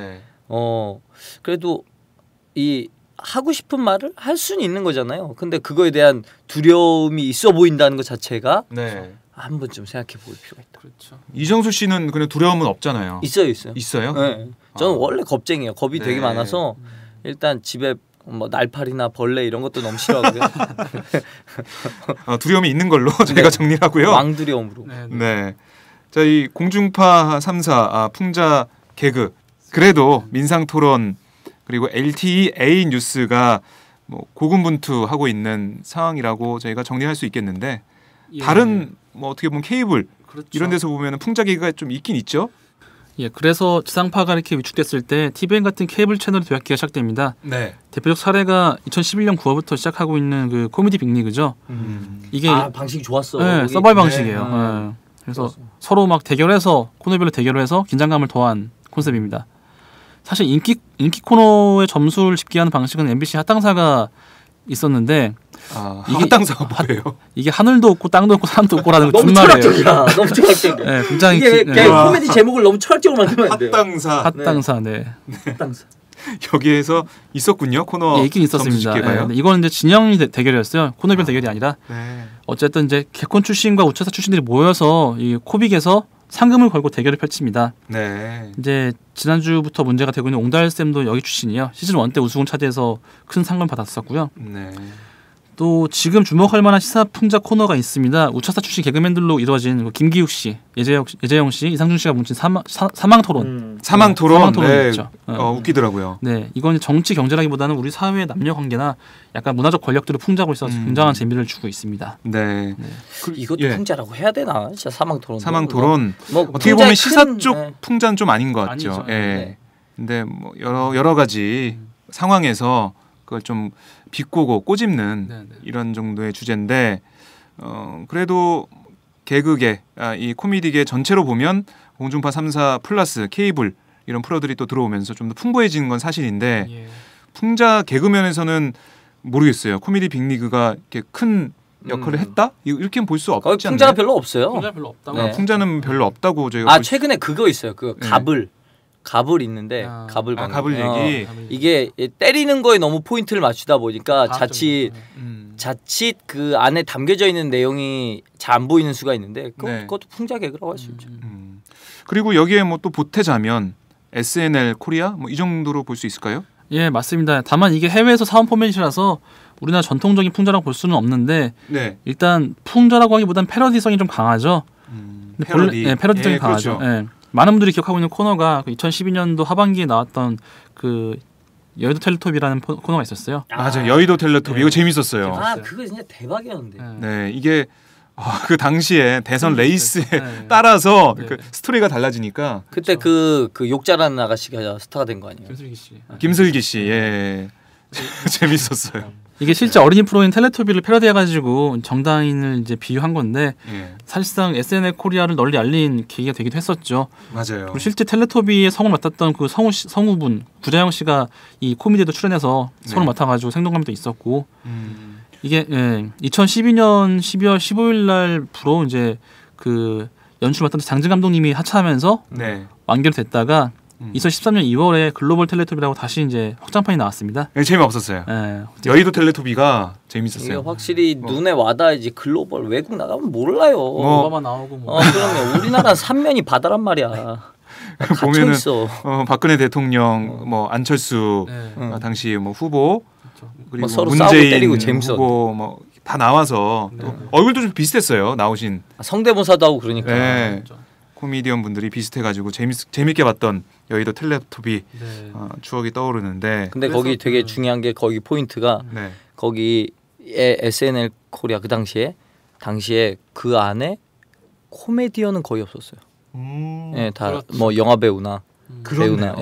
그래도 이 하고 싶은 말을 할 수는 있는 거잖아요. 근데 그거에 대한 두려움이 있어 보인다는 것 자체가 한 번쯤 생각해 볼 필요가 있다. 그렇죠. 이정수 씨는 그냥 두려움은 없잖아요. 있어요. 네. 저는 원래 겁쟁이에요. 겁이 되게 많아서 일단 집에 뭐 날파리나 벌레 이런 것도 너무 싫어하고요. 두려움이 있는 걸로 저희가 정리를 하고요. 왕두려움으로. 네. 자, 이 공중파 3사 풍자 개그 그래도 민상토론 그리고 LTA 뉴스가 뭐 고군분투하고 있는 상황이라고 저희가 정리할 수 있겠는데 다른 뭐 어떻게 보면 케이블 이런 데서 보면 풍자 개그가 좀 있긴 있죠. 그래서 지상파가 이렇게 위축됐을 때 TVN 같은 케이블 채널이 도약기가 시작됩니다. 대표적 사례가 2011년 9월부터 시작하고 있는 그 코미디 빅리그죠. 이게 방식이 좋았어. 서바이벌 방식이에요. 그래서 서로 막 대결해서 코너별로 대결해서 긴장감을 더한 콘셉트입니다. 사실 인기 코너의 점수를 집계하는 방식은 MBC 핫당사가 있었는데 이게 핫당사가 뭐예요? 이게 하늘도 없고 땅도 없고 사람도 없고라는 거 너무 철학적이야. 너무 철학적이야. 네, 굉장히 이게 코미디 제목을 너무 철학적으로 만들면 안 돼요. 핫당사. 핫당사. 여기에서 있었군요. 코너 있긴 있었습니다. 이거는 이제 진영 대결이었어요. 코너별 대결이 아니라 어쨌든 이제 개콘 출신과 우차사 출신들이 모여서 이 코빅에서 상금을 걸고 대결을 펼칩니다. 이제 지난주부터 문제가 되고 있는 옹달샘도 여기 출신이에요. 시즌 1 때 우승을 차지해서 큰 상금을 받았었고요. 또 지금 주목할 만한 시사 풍자 코너가 있습니다. 우차사 출신 개그맨들로 이루어진 김기욱 씨, 예재영 씨, 이상준 씨가 뭉친 사망 토론. 사망 토론이 있죠. 웃기더라고요. 네, 이건 정치 경제라기보다는 우리 사회의 남녀 관계나 약간 문화적 권력들을 풍자하고 있어서 굉장한 재미를 주고 있습니다. 이것도 풍자라고 해야 되나? 진짜 사망 토론. 사망 토론. 뭐 어떻게 보면 시사 쪽 풍자는 좀 아닌 것 같죠. 근데 뭐 여러 가지 상황에서 그걸 좀 비꼬고 꼬집는 이런 정도의 주제인데 그래도 개그계 이 코미디계 전체로 보면 공중파 3사 플러스 케이블 이런 프로들이 또 들어오면서 좀 더 풍부해지는 건 사실인데 풍자 개그면에서는 모르겠어요. 코미디 빅리그가 이렇게 큰 역할을 했다? 이렇게는 볼 수 없지 않나요? 풍자가 별로 없어요. 풍자는 별로 없다고 저희가 최근에 그거 있어요. 그 갑을 있는데 갑을 얘기 이게 때리는 거에 너무 포인트를 맞추다 보니까 자칫 그 안에 담겨져 있는 내용이 잘 안 보이는 수가 있는데 그것도 풍자 개그라고 할 수 있죠. 그리고 여기에 뭐 또 보태자면 SNL 코리아 뭐 이 정도로 볼 수 있을까요? 예, 맞습니다. 다만 이게 해외에서 사온 포맷이라서 우리나라 전통적인 풍자라고 볼 수는 없는데 네. 일단 풍자라고 하기보단 패러디성이 좀 강하죠. 패러디. 패러디성이 강하죠. 그렇죠. 예. 많은 분들이 기억하고 있는 코너가 2012년도 하반기에 나왔던 그 여의도 텔레토비라는 코너가 있었어요. 맞아요. 여의도 텔레토비 이거 재밌었어요. 아, 그거 진짜 대박이었는데. 네, 이게 그 당시에 대선 레이스에 따라서 그 스토리가 달라지니까 그때 그 욕잘하는 아가씨가 스타가 된 거 아니에요? 김슬기 씨. 김슬기 씨, 예, 재밌었어요. 이게 실제 어린이 프로인 텔레토비를 패러디해가지고 정다인을 이제 비유한 건데 사실상 SNL 코리아를 널리 알린 계기가 되기도 했었죠. 맞아요. 그리고 실제 텔레토비의 성을 맡았던 그 성우분 구자영 씨가 이 코미디에도 출연해서 성을 맡아가지고 생동감도 있었고 이게 2012년 12월 15일 날부로 이제 그 연출 맡았던 장진 감독님이 하차하면서 완결됐다가 2013년 2월에 글로벌 텔레토비라고 다시 이제 확장판이 나왔습니다. 재미없었어요. 여의도 텔레토비가 재밌었어요. 이게 확실히 눈에 와닿아야지. 글로벌 외국 나가면 몰라요. 오바마 나오고 뭐. 그러면 우리나라 삼면이 바다란 말이야. 보면은 박근혜 대통령, 뭐 안철수 당시 뭐 후보 그리고 서로 문재인 때리고 재밌었는데. 후보 뭐 다 나와서 또 얼굴도 좀 비슷했어요. 나오신 성대모사도 하고 그러니까. 코미디언 분들이 비슷해가지고 재밌게 봤던 여의도 텔레토비 추억이 떠오르는데. 근데 거기 되게 중요한 게 거기 포인트가 거기에 SNL 코리아 그 당시에 그 안에 코미디언은 거의 없었어요. 다 뭐 영화 배우나 배우나.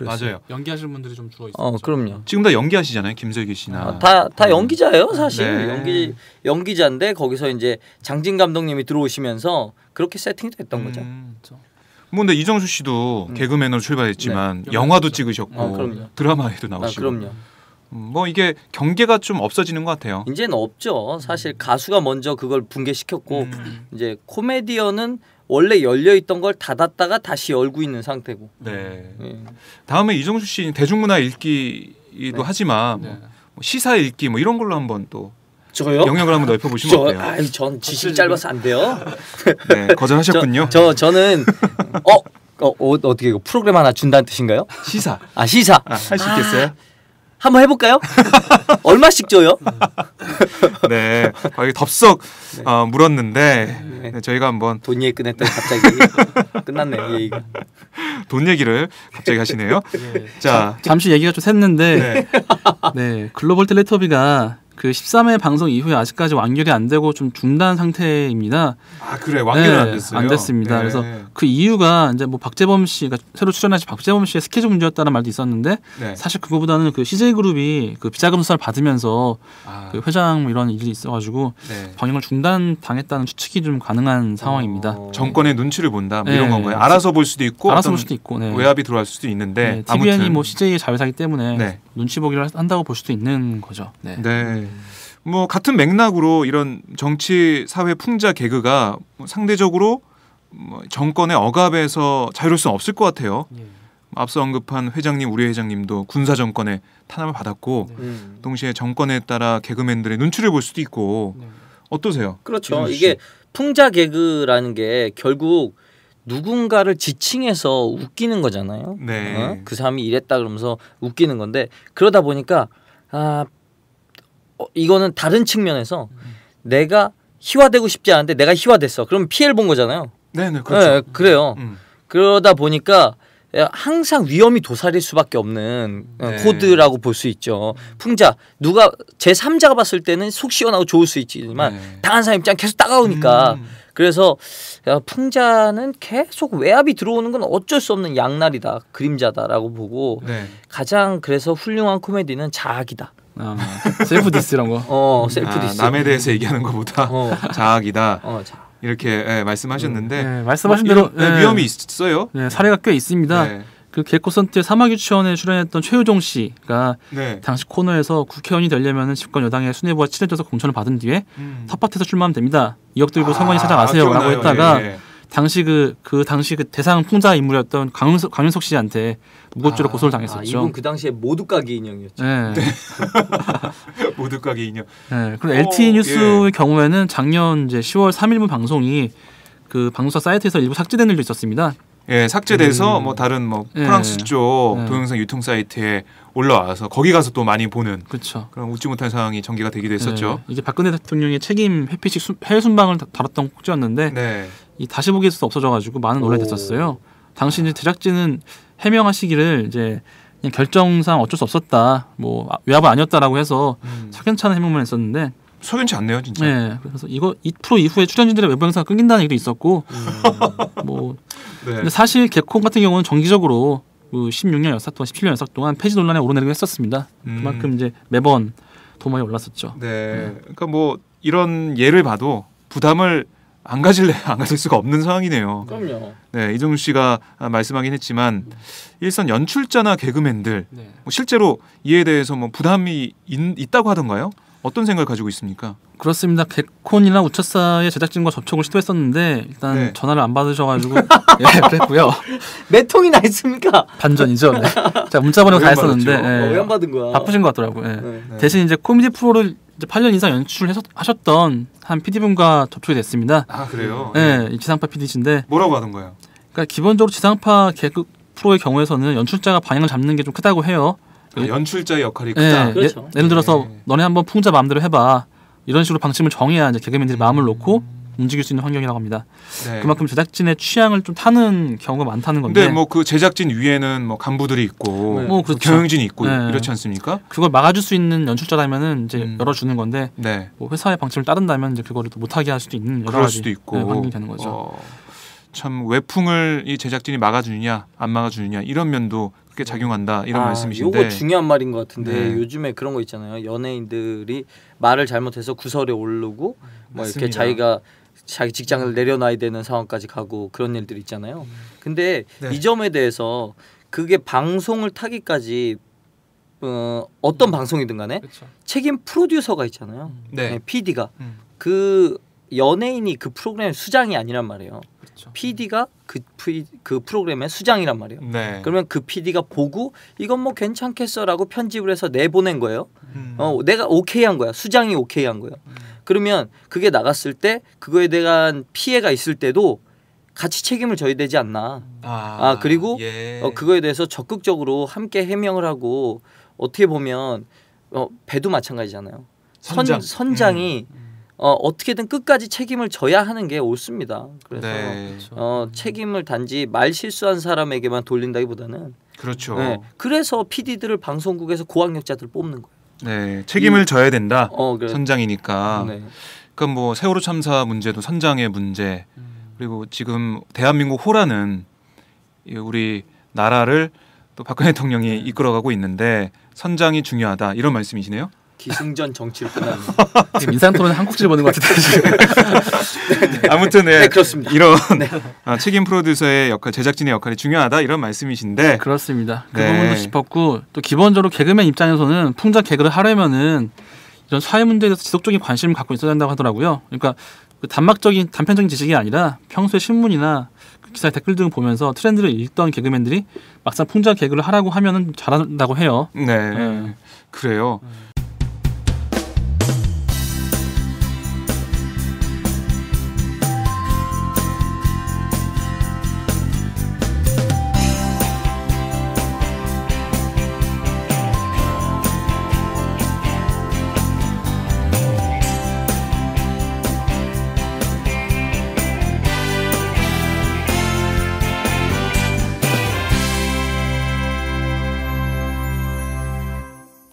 맞아요. 연기하시는 분들이 좀 주어 있어요. 그럼요. 지금 다 연기하시잖아요, 김슬기 씨나. 다 연기자예요, 사실. 연기자인데 거기서 이제 장진 감독님이 들어오시면서 그렇게 세팅이 됐던 거죠. 뭐 근데 이정수 씨도 개그맨으로 출발했지만 영화도 찍으셨고 드라마에도 나오시고. 그럼요. 뭐 이게 경계가 좀 없어지는 것 같아요. 이제는 없죠. 사실 가수가 먼저 그걸 붕괴시켰고 이제 코미디언은 원래 열려 있던 걸 닫았다가 다시 열고 있는 상태고. 다음에 이정수 씨 대중문화 읽기도 하지만 뭐 시사 읽기 뭐 이런 걸로 한번 또 저요? 영역을 한번 넓혀보시면 어때요? 전 지식이 짧아서 안 돼요. 거절하셨군요. 저는 어떻게 이거 프로그램 하나 준다는 뜻인가요? 시사. 시사. 할 수 있겠어요? 한번 해볼까요? 얼마씩 줘요? 거기 덥석 물었는데 저희가 한번 돈 얘기 끝냈더니 갑자기 끝났네 이 얘기가. 돈 얘기를 갑자기 하시네요. 자, 잠시 얘기가 좀 샜는데 글로벌 텔레토비가 그 13회 방송 이후에 아직까지 완결이 안 되고 좀 중단 상태입니다. 그래 완결은 안 됐어요. 안 됐습니다. 그래서 그 이유가 이제 뭐 박재범 씨가 새로 출연하신 박재범 씨의 스케줄 문제였다는 말도 있었는데 사실 그거보다는 그 CJ 그룹이 그 비자금 수사를 받으면서 그 회장 뭐 이런 일이 있어가지고 방영을 중단 당했다는 추측이 좀 가능한 상황입니다. 정권의 눈치를 본다 뭐 이런 건가요? 알아서 볼 수도 있고, 알아서 볼 수도 있고, 외압이 들어갈 수도 있는데 TVN이 아무튼 뭐 CJ의 자회사이기 때문에 눈치 보기를 한다고 볼 수도 있는 거죠. 뭐 같은 맥락으로 이런 정치 사회 풍자 개그가 상대적으로 뭐 정권의 억압에서 자유로울 수는 없을 것 같아요. 앞서 언급한 회장님, 우리 회장님도 군사 정권의 탄압을 받았고 동시에 정권에 따라 개그맨들의 눈치를 볼 수도 있고 어떠세요? 그렇죠. 이게 풍자 개그라는 게 결국 누군가를 지칭해서 웃기는 거잖아요. 그 사람이 이랬다 그러면서 웃기는 건데 그러다 보니까 이거는 다른 측면에서 내가 희화되고 싶지 않은데 내가 희화됐어. 그럼 피해를 본 거잖아요. 그렇죠. 그래요. 그러다 보니까 항상 위험이 도사릴 수밖에 없는 코드라고 볼 수 있죠. 풍자 누가 제3자가 봤을 때는 속 시원하고 좋을 수 있지만 당한 사람 입장 계속 따가우니까 그래서 풍자는 계속 외압이 들어오는 건 어쩔 수 없는 양날이다. 그림자다라고 보고 가장 그래서 훌륭한 코미디는 자학이다. 셀프 디스 이런 거. 셀프 디스. 남에 대해서 얘기하는 것보다 자학이다. 이렇게 말씀하셨는데 말씀하신 대로 위험이 있어요. 사례가 꽤 있습니다. 그 개코선트의 사막유치원에 출연했던 최유종 씨가 당시 코너에서 국회의원이 되려면 집권 여당의 수뇌부와 친해져서 공천을 받은 뒤에 텃밭에서 출마하면 됩니다. 2억 들고 선관위 찾아가세요라고 했다가 당시 그 당시 그 대상 풍자 인물이었던 강윤석 씨한테 무고죄로 고소를 당했었죠. 이분 그 당시에 모두가게 인형이었죠. 모두가게 인형. 그리고 LTE 뉴스의 경우에는 작년 이제 10월 3일분 방송이 그 방송사 사이트에서 일부 삭제된 일도 있었습니다. 예, 삭제돼서 뭐 다른 뭐 프랑스 쪽 동영상 유통 사이트에 올라와서 거기 가서 또 많이 보는 그렇죠. 그런 웃지 못할 상황이 전개가 되기도 했었죠. 이게 박근혜 대통령의 책임 회피식 해외 순방을 다뤘던 꼭지였는데 이 다시 보기에서 없어져가지고 많은 논란이 됐었어요. 당시 이제 제작진은 해명하시기를 이제 그냥 결정상 어쩔 수 없었다, 뭐 외압은 아니었다라고 해서 석연찮은 해명만 했었는데. 석연치 않네요, 진짜. 네, 그래서 이거 이 프로 이후에 출연진들의 외부 영상을 끊긴다는 얘기도 있었고, 뭐 근데 사실 개콘 같은 경우는 정기적으로 그 16년 역사 동안 17년 역사 동안 폐지 논란에 오르내리고 했었습니다. 그만큼 이제 매번 도마에 올랐었죠. 네, 그러니까 뭐 이런 예를 봐도 부담을 안 가질 수가 없는 상황이네요. 그럼요. 네, 이정수 씨가 말씀하긴 했지만 일선 연출자나 개그맨들 뭐 실제로 이에 대해서 뭐 부담이 있다고 하던가요? 어떤 생각을 가지고 있습니까? 그렇습니다. 개콘이나 우차사의 제작진과 접촉을 시도했었는데 일단 전화를 안 받으셔가지고 예, 그랬고요. 몇 통이나 했습니까? 반전이죠. 네. 자, 문자 보내고 다 했었는데 왜 안 받은 거야? 바쁘신 것 같더라고요. 예. 대신 이제 코미디 프로를 이제 8년 이상 연출하셨던 한 PD분과 접촉이 됐습니다. 아, 그래요? 네, 지상파 PD신데 뭐라고 하던가요? 그러니까 기본적으로 지상파 개그 프로의 경우에서는 연출자가 방향을 잡는 게 좀 크다고 해요. 연출자의 역할이 크다. 네, 그렇죠. 예를 들어서 너네 한번 풍자 마음대로 해봐. 이런 식으로 방침을 정해야 이제 개그맨들이 마음을 놓고 움직일 수 있는 환경이라고 합니다. 그만큼 제작진의 취향을 좀 타는 경우가 많다는 건데. 근데 뭐 그 제작진 위에는 뭐 간부들이 있고, 뭐 그렇죠. 경영진이 있고 이렇지 않습니까? 그걸 막아줄 수 있는 연출자라면은 이제 열어주는 건데, 뭐 회사의 방침을 따른다면 이제 그거를 또 못하게 할 수도 있는 여러 가지 환경이 되는 거죠. 참 외풍을 이 제작진이 막아주느냐 안 막아주느냐 이런 면도 그게 작용한다 이런 말씀이신데. 요거 중요한 말인 것 같은데 요즘에 그런 거 있잖아요. 연예인들이 말을 잘못해서 구설에 오르고 뭐 이렇게 자기 직장을 내려놔야 되는 상황까지 가고 그런 일들 있잖아요. 근데 이 점에 대해서 그게 방송을 타기까지 어떤 방송이든 간에 책임 프로듀서가 있잖아요. PD가 그 연예인이 그 프로그램의 수장이 아니란 말이에요. PD가 그 프로그램의 수장이란 말이에요. 그러면 그 PD가 보고 이건 뭐 괜찮겠어라고 편집을 해서 내보낸 거예요. 내가 오케이한 거야. 수장이 오케이한 거예요. 그러면 그게 나갔을 때 그거에 대한 피해가 있을 때도 같이 책임을 져야 되지 않나. 그리고 그거에 대해서 적극적으로 함께 해명을 하고 어떻게 보면 배도 마찬가지잖아요. 선장이 어떻게든 끝까지 책임을 져야 하는 게 옳습니다. 그래서 책임을 단지 말 실수한 사람에게만 돌린다기보다는 그렇죠. 그래서 PD들을 방송국에서 고학력자들 뽑는 거예요. 네, 책임을 져야 된다. 선장이니까. 그럼 뭐 세월호 참사 문제도 선장의 문제. 그리고 지금 대한민국 호라는 우리 나라를 또 박근혜 대통령이 이끌어가고 있는데 선장이 중요하다 이런 말씀이시네요. 기승전 정치를 끝나는 인상토론 한국지를 보는 것 같은데. 아무튼 그렇습니다. 이런 책임 프로듀서의 역할, 제작진의 역할이 중요하다 이런 말씀이신데. 그렇습니다. 그 부분도 짚었고 또 기본적으로 개그맨 입장에서는 풍자 개그를 하려면은 이런 사회 문제에 대해서 지속적인 관심을 갖고 있어야 한다고 하더라고요. 그러니까 그 단편적인 지식이 아니라 평소에 신문이나 기사 댓글 등을 보면서 트렌드를 읽던 개그맨들이 막상 풍자 개그를 하라고 하면은 잘한다고 해요. 네. 그래요.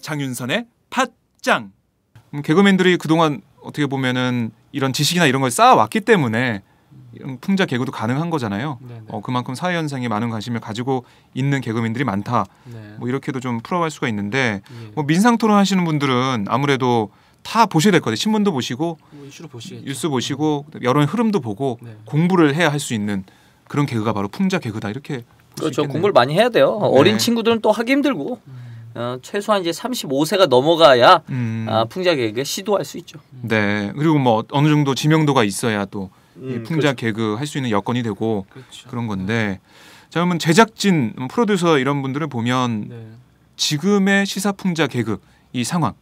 장윤선의 팟짱. 개그맨들이 그동안 어떻게 보면은 이런 지식이나 이런 걸 쌓아왔기 때문에 이런 풍자 개그도 가능한 거잖아요. 그만큼 사회 현상에 많은 관심을 가지고 있는 개그맨들이 많다. 뭐 이렇게도 좀 풀어갈 수가 있는데 뭐 민상 토론하시는 분들은 아무래도 다 보셔야 될 것 같아요. 신문도 보시고 뉴스 보시고 여론 흐름도 보고 공부를 해야 할 수 있는 그런 개그가 바로 풍자 개그다 이렇게. 그렇죠. 공부를 많이 해야 돼요. 어린 친구들은 또 하기 힘들고. 최소한 이제 35세가 넘어가야 풍자 개그 시도할 수 있죠. 네. 그리고 뭐 어느 정도 지명도가 있어야 또 풍자 개그 할 수 있는 여건이 되고 그런 건데. 자, 그러면 제작진, 프로듀서 이런 분들을 보면 지금의 시사 풍자 개그 이 상황,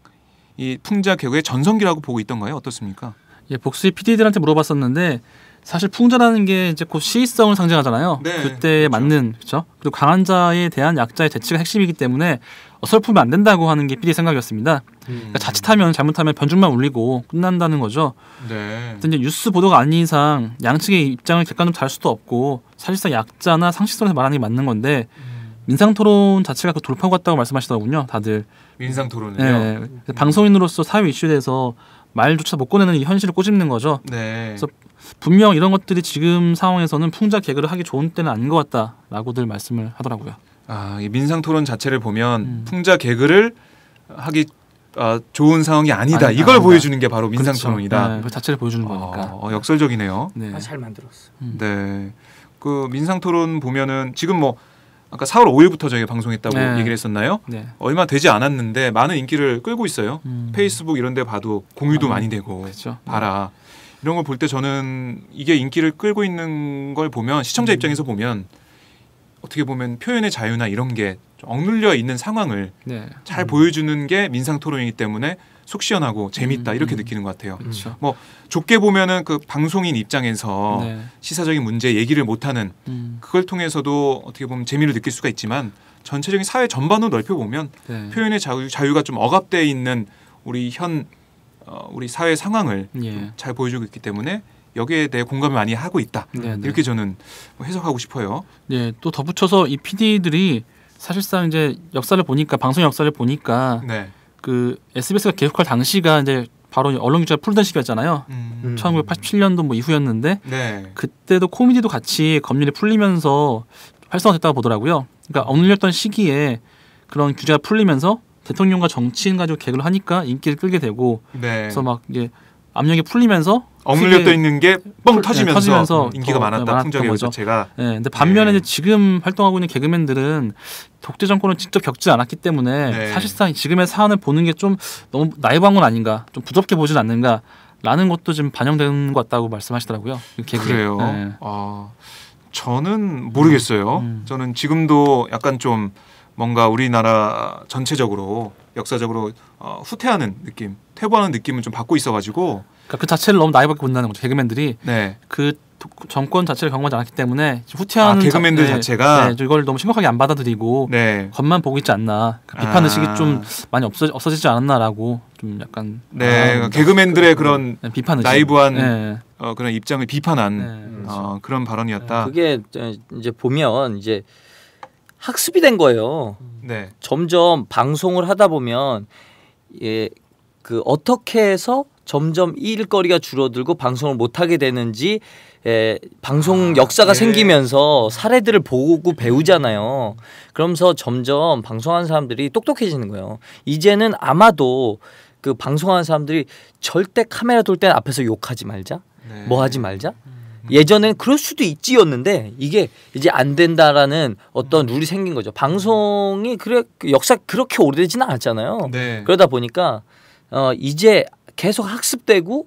이 풍자 개그의 전성기라고 보고 있던가요? 어떻습니까? 복수의 PD들한테 물어봤었는데 사실 풍자라는 게 이제 곧 시의성을 상징하잖아요. 네, 그때에 그렇죠. 맞는 그렇죠. 그리고 강한 자에 대한 약자의 대치가 핵심이기 때문에 어설프면 안 된다고 하는 게 PD의 생각이었습니다. 그러니까 자칫하면 잘못하면 변죽만 울리고 끝난다는 거죠. 네. 근데 이제 뉴스 보도가 아닌 이상 양측의 입장을 객관적으로 다를 수도 없고 사실상 약자나 상식선에서 말하는 게 맞는 건데 민상토론 자체가 그 돌파구 같다고 말씀하시더군요. 다들. 민상토론은요. 네. 방송인으로서 사회 이슈에 대해서 말조차 못 꺼내는 이 현실을 꼬집는 거죠. 네. 그래서 분명 이런 것들이 지금 상황에서는 풍자 개그를 하기 좋은 때는 아닌 것 같다라고들 말씀을 하더라고요. 이 민상토론 자체를 보면 풍자 개그를 하기 좋은 상황이 아니다. 이걸 보여주는 게 바로 민상토론이다. 그렇죠. 네, 그 자체를 보여주는 거니까. 역설적이네요. 네. 잘 만들었어. 네. 그 민상토론 보면은 지금 뭐 아까 4월 5일부터 저희가 방송했다고 얘기를 했었나요? 네. 얼마 되지 않았는데 많은 인기를 끌고 있어요. 페이스북 이런 데 봐도 공유도 많이 되고 그렇죠. 봐라. 이런 걸 볼 때 저는 이게 인기를 끌고 있는 걸 보면 시청자 입장에서 보면 어떻게 보면 표현의 자유나 이런 게 억눌려 있는 상황을 잘 보여주는 게 민상토론이기 때문에 속 시원하고 재밌다 이렇게 느끼는 것 같아요. 그렇죠. 뭐 좋게 보면은 그 방송인 입장에서 시사적인 문제 얘기를 못하는 그걸 통해서도 어떻게 보면 재미를 느낄 수가 있지만 전체적인 사회 전반으로 넓혀보면 표현의 자유가 좀 억압되어 있는 우리 우리 사회 상황을 잘 보여주고 있기 때문에 여기에 대해 공감을 많이 하고 있다. 이렇게 저는 해석하고 싶어요. 네, 또 덧붙여서 이 PD들이 사실상 이제 역사를 보니까 방송 역사를 보니까 그 SBS가 개국할 당시가 이제 바로 언론 규제가 풀던 시기였잖아요. 1987년도 뭐 이후였는데 그때도 코미디도 같이 검열이 풀리면서 활성화됐다고 보더라고요. 그러니까 억눌렸던 시기에 그런 규제가 풀리면서 대통령과 정치인 가지고 개그를 하니까 인기를 끌게 되고 그래서 막 이게 압력이 풀리면서 억눌려 있는 게 뻥 터지면서 인기가 많았다. 풍자 개그 자체가. 네, 근데 반면에 이제 지금 활동하고 있는 개그맨들은 독재 정권을 직접 겪지 않았기 때문에 사실상 지금의 사안을 보는 게 좀 너무 나이브한 건 아닌가, 좀 부드럽게 보진 않는가라는 것도 지금 반영되는 것 같다고 말씀하시더라고요. 그래요. 저는 모르겠어요. 저는 지금도 약간 좀 뭔가 우리나라 전체적으로 역사적으로 후퇴하는 느낌, 퇴보하는 느낌을 좀 받고 있어가지고 그러니까 그 자체를 너무 나이브하게 본다는 거죠. 개그맨들이 그 정권 자체를 경험하지 않았기 때문에 후퇴하는 개그맨들 자체가 이걸 너무 심각하게 안 받아들이고 겉만 보고 있지 않나, 비판 의식이 좀 많이 없어지지 않았나라고 좀 약간 개그맨들의 그런 비판 의식. 나이브한 그런 입장을 비판한 그런 발언이었다. 그게 이제 보면 이제 학습이 된 거예요. 점점 방송을 하다 보면 그 어떻게 해서 점점 일거리가 줄어들고 방송을 못 하게 되는지 방송 역사가 생기면서 사례들을 보고 배우잖아요. 그러면서 점점 방송하는 사람들이 똑똑해지는 거예요. 이제는 아마도 그 방송하는 사람들이 절대 카메라 돌 때 앞에서 욕하지 말자, 뭐 하지 말자. 예전엔 그럴 수도 있지였는데 이게 이제 안 된다라는 어떤 룰이 생긴 거죠. 방송이 역사 그렇게 오래되지는 않았잖아요. 그러다 보니까 이제 계속 학습되고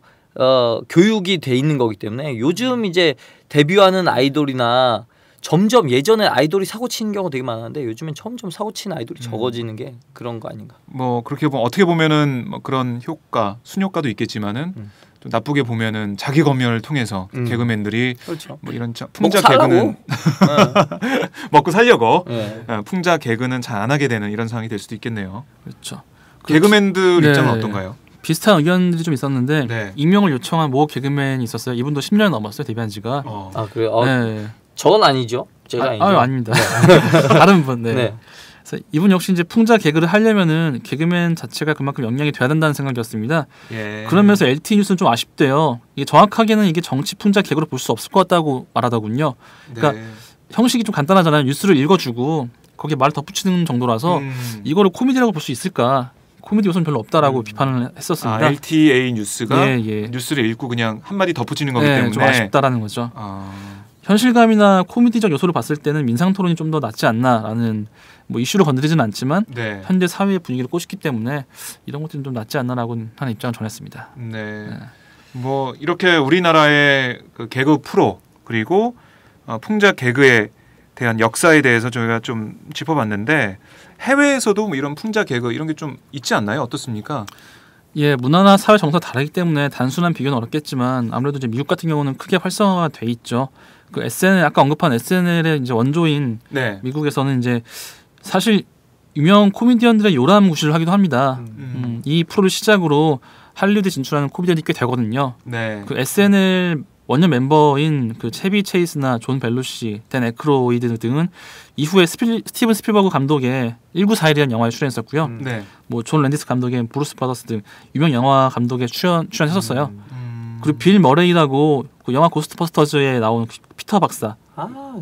교육이 돼 있는 거기 때문에 요즘 이제 데뷔하는 아이돌이나 점점 예전에 아이돌이 사고 치는 경우가 되게 많았는데 요즘엔 점점 사고 치는 아이돌이 적어지는 게 그런 거 아닌가. 뭐 그렇게 보면 어떻게 보면은 뭐 그런 효과, 순효과도 있겠지만은 좀 나쁘게 보면은 자기 검열을 통해서 개그맨들이 뭐 이런 풍자 개그는 먹고 살려고 풍자 개그는 잘 안 하게 되는 이런 상황이 될 수도 있겠네요. 그렇죠. 개그맨들 입장은 어떤가요? 비슷한 의견들이 좀 있었는데 익명을 요청한 모 개그맨이 있었어요. 이분도 10년 넘었어요, 데뷔한 지가. 아 그래요? 저건 아니죠. 제가 아니죠. 아닙니다. 다른 분. 그래서 이분 역시 이제 풍자 개그를 하려면은 개그맨 자체가 그만큼 역량이 돼야 된다는 생각이었습니다. 그러면서 LTE 뉴스는 좀 아쉽대요. 이게 정확하게는 이게 정치 풍자 개그로 볼 수 없을 것 같다고 말하더군요. 그러니까 형식이 좀 간단하잖아요. 뉴스를 읽어주고 거기에 말을 덧붙이는 정도라서 이거를 코미디라고 볼 수 있을까? 코미디 요소는 별로 없다라고 비판을 했었습니다. LTA 뉴스가 뉴스를 읽고 그냥 한마디 덧붙이는 거기 때문에 좀 아쉽다라는 거죠. 현실감이나 코미디적 요소를 봤을 때는 민상토론이 좀 더 낫지 않나라는 뭐 이슈를 건드리지는 않지만 현재 사회의 분위기를 꼬시기 때문에 이런 것들은 좀 낫지 않나라고 하는 입장을 전했습니다. 뭐 이렇게 우리나라의 그 개그 프로 그리고 풍자 개그에 대한 역사에 대해서 저희가 좀 짚어봤는데 해외에서도 뭐 이런 풍자 개그 이런 게 좀 있지 않나요? 어떻습니까? 예, 문화나 사회 정서가 다르기 때문에 단순한 비교는 어렵겠지만 아무래도 이제 미국 같은 경우는 크게 활성화가 돼 있죠. 그 SNL 아까 언급한 SNL의 이제 원조인 네. 미국에서는 이제 사실 유명 코미디언들의 요람구시를 하기도 합니다. 이 프로를 시작으로 할리우드 진출하는 코미디언이 꽤 되거든요. 네. 그 SNL 원년 멤버인 그 채비 체이스나 존 벨루시, 댄 에크로이드 등은 이후에 스티븐 스필버그 감독의 1941이라는 영화에 출연했었고요. 네. 뭐 존 랜디스 감독의 브루스 브라더스 등 유명 영화 감독에 출연했었어요. 그리고 빌 머레이라고 그 영화 고스트버스터즈에 나온 피터 박사.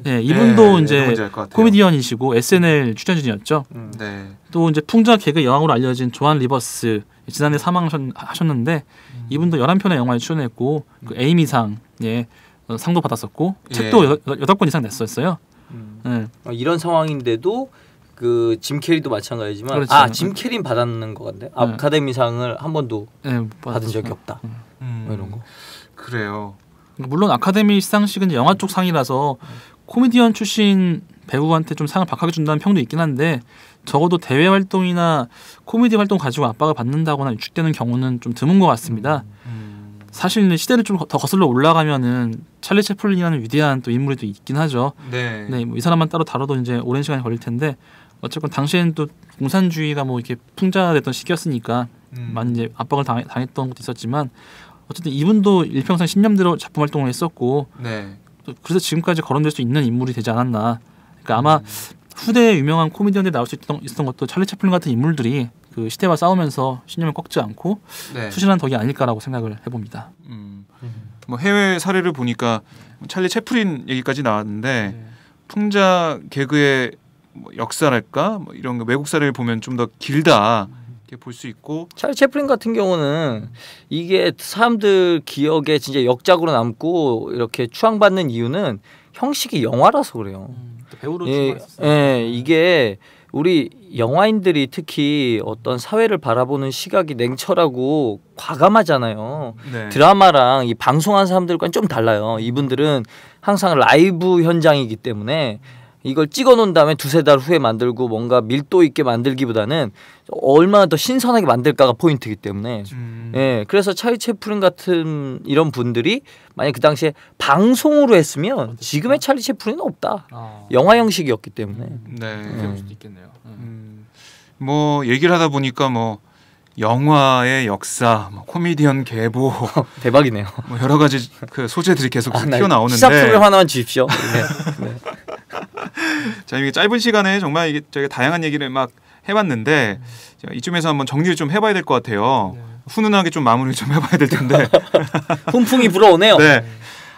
네, 이분도 이제 코미디언이시고 SNL 출연진이었죠. 네. 또 이제 풍자 개그 여왕으로 알려진 조한 리버스 지난해 사망하셨는데 이분도 11편의 영화에 출연했고 그 에이미상 상도 받았었고 책도 8권 이상 냈었어요. 네. 이런 상황인데도 그 짐 캐리도 마찬가지지만 그렇죠. 짐 캐리는 받았는 것 같네. 아카데미상을 한 번도 받은 적이 없다. 뭐 이런 거. 그래요. 물론 아카데미 시상식은 영화 쪽 상이라서 코미디언 출신 배우한테 좀 상을 박하게 준다는 평도 있긴 한데 적어도 대외 활동이나 코미디 활동 가지고 압박을 받는다거나 유축되는 경우는 좀 드문 것 같습니다. 사실 시대를 좀 더 거슬러 올라가면은 찰리 채플린이라는 위대한 또 인물이 또 있긴 하죠. 네. 뭐 이 사람만 따로 다뤄도 이제 오랜 시간이 걸릴 텐데 어쨌건 당시에는 또 공산주의가 뭐 이렇게 풍자됐던 시기였으니까 많이 이제 압박을 당했던 것도 있었지만 어쨌든 이분도 일평생 신념대로 작품 활동을 했었고 그래서 지금까지 거론될 수 있는 인물이 되지 않았나. 그러니까 아마 후대에 유명한 코미디언들이 나올 수 있었던 것도 찰리 채플린 같은 인물들이 그 시대와 싸우면서 신념을 꺾지 않고 수신한 덕이 아닐까라고 생각을 해봅니다. 뭐 해외 사례를 보니까 찰리 채플린 얘기까지 나왔는데 풍자 개그의 뭐 역사랄까 뭐 이런 외국 사례를 보면 좀 더 길다. 볼 수 있고 찰리 채플린 같은 경우는 이게 사람들 기억에 진짜 역작으로 남고 이렇게 추앙받는 이유는 형식이 영화라서 그래요. 배우로 이게 우리 영화인들이 특히 어떤 사회를 바라보는 시각이 냉철하고 과감하잖아요. 드라마랑 이 방송하는 사람들과는 좀 달라요. 이분들은 항상 라이브 현장이기 때문에 이걸 찍어놓은 다음에 2-3달 후에 만들고 뭔가 밀도 있게 만들기보다는 얼마나 더 신선하게 만들까가 포인트이기 때문에 그래서 찰리 채플린 같은 이런 분들이 만약 그 당시에 방송으로 했으면 지금의 찰리 채플린은 없다. 영화 형식이었기 때문에 그럴 수도 있겠네요. 뭐 얘기를 하다 보니까 뭐 영화의 역사, 뭐 코미디언 계보 대박이네요. 뭐 여러 가지 그 소재들이 계속 튀어나오는데 시사 프로그램 하나만 주십시오. 자, 이게 짧은 시간에 정말 이게 저희가 다양한 얘기를 막 해봤는데 이쯤에서 한번 정리를 좀 해봐야 될 것 같아요. 훈훈하게 좀 마무리 좀 해봐야 될 텐데 훈풍이 불어오네요. 네,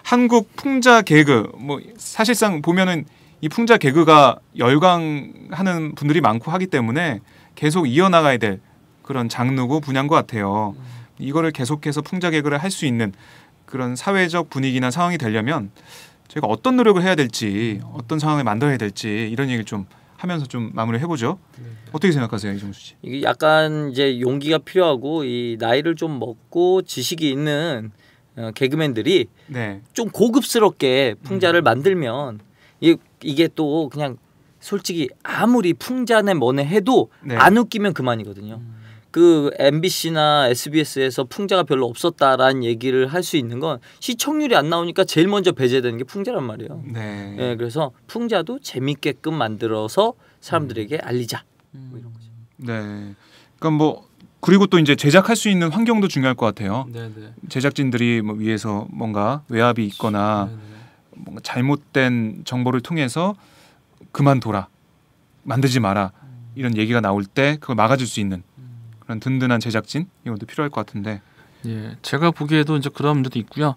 한국 풍자 개그 뭐 사실상 보면은 이 풍자 개그가 열광하는 분들이 많고 하기 때문에 계속 이어나가야 될 그런 장르고 분야인 것 같아요. 이거를 계속해서 풍자 개그를 할 수 있는 그런 사회적 분위기나 상황이 되려면 저희가 어떤 노력을 해야 될지 어떤 상황을 만들어야 될지 이런 얘기를 좀 하면서 좀 마무리를 해보죠. 어떻게 생각하세요, 이정수 씨? 이게 약간 이제 용기가 필요하고 이 나이를 좀 먹고 지식이 있는 개그맨들이 좀 고급스럽게 풍자를 만들면 이게 또 그냥 솔직히 아무리 풍자네 뭐네 해도 안 웃기면 그만이거든요. 그 MBC나 SBS에서 풍자가 별로 없었다라는 얘기를 할 수 있는 건 시청률이 안 나오니까 제일 먼저 배제되는 게 풍자란 말이에요. 그래서 풍자도 재밌게끔 만들어서 사람들에게 알리자. 뭐 이런 거죠. 네. 그러니까 뭐 그리고 또 이제 제작할 수 있는 환경도 중요할 것 같아요. 제작진들이 뭐 위에서 뭔가 외압이 있거나 뭔가 잘못된 정보를 통해서 그만둬라, 만들지 마라 이런 얘기가 나올 때 그걸 막아줄 수 있는 그런 든든한 제작진 이것도 필요할 것 같은데. 제가 보기에도 이제 그런 문제도 있고요.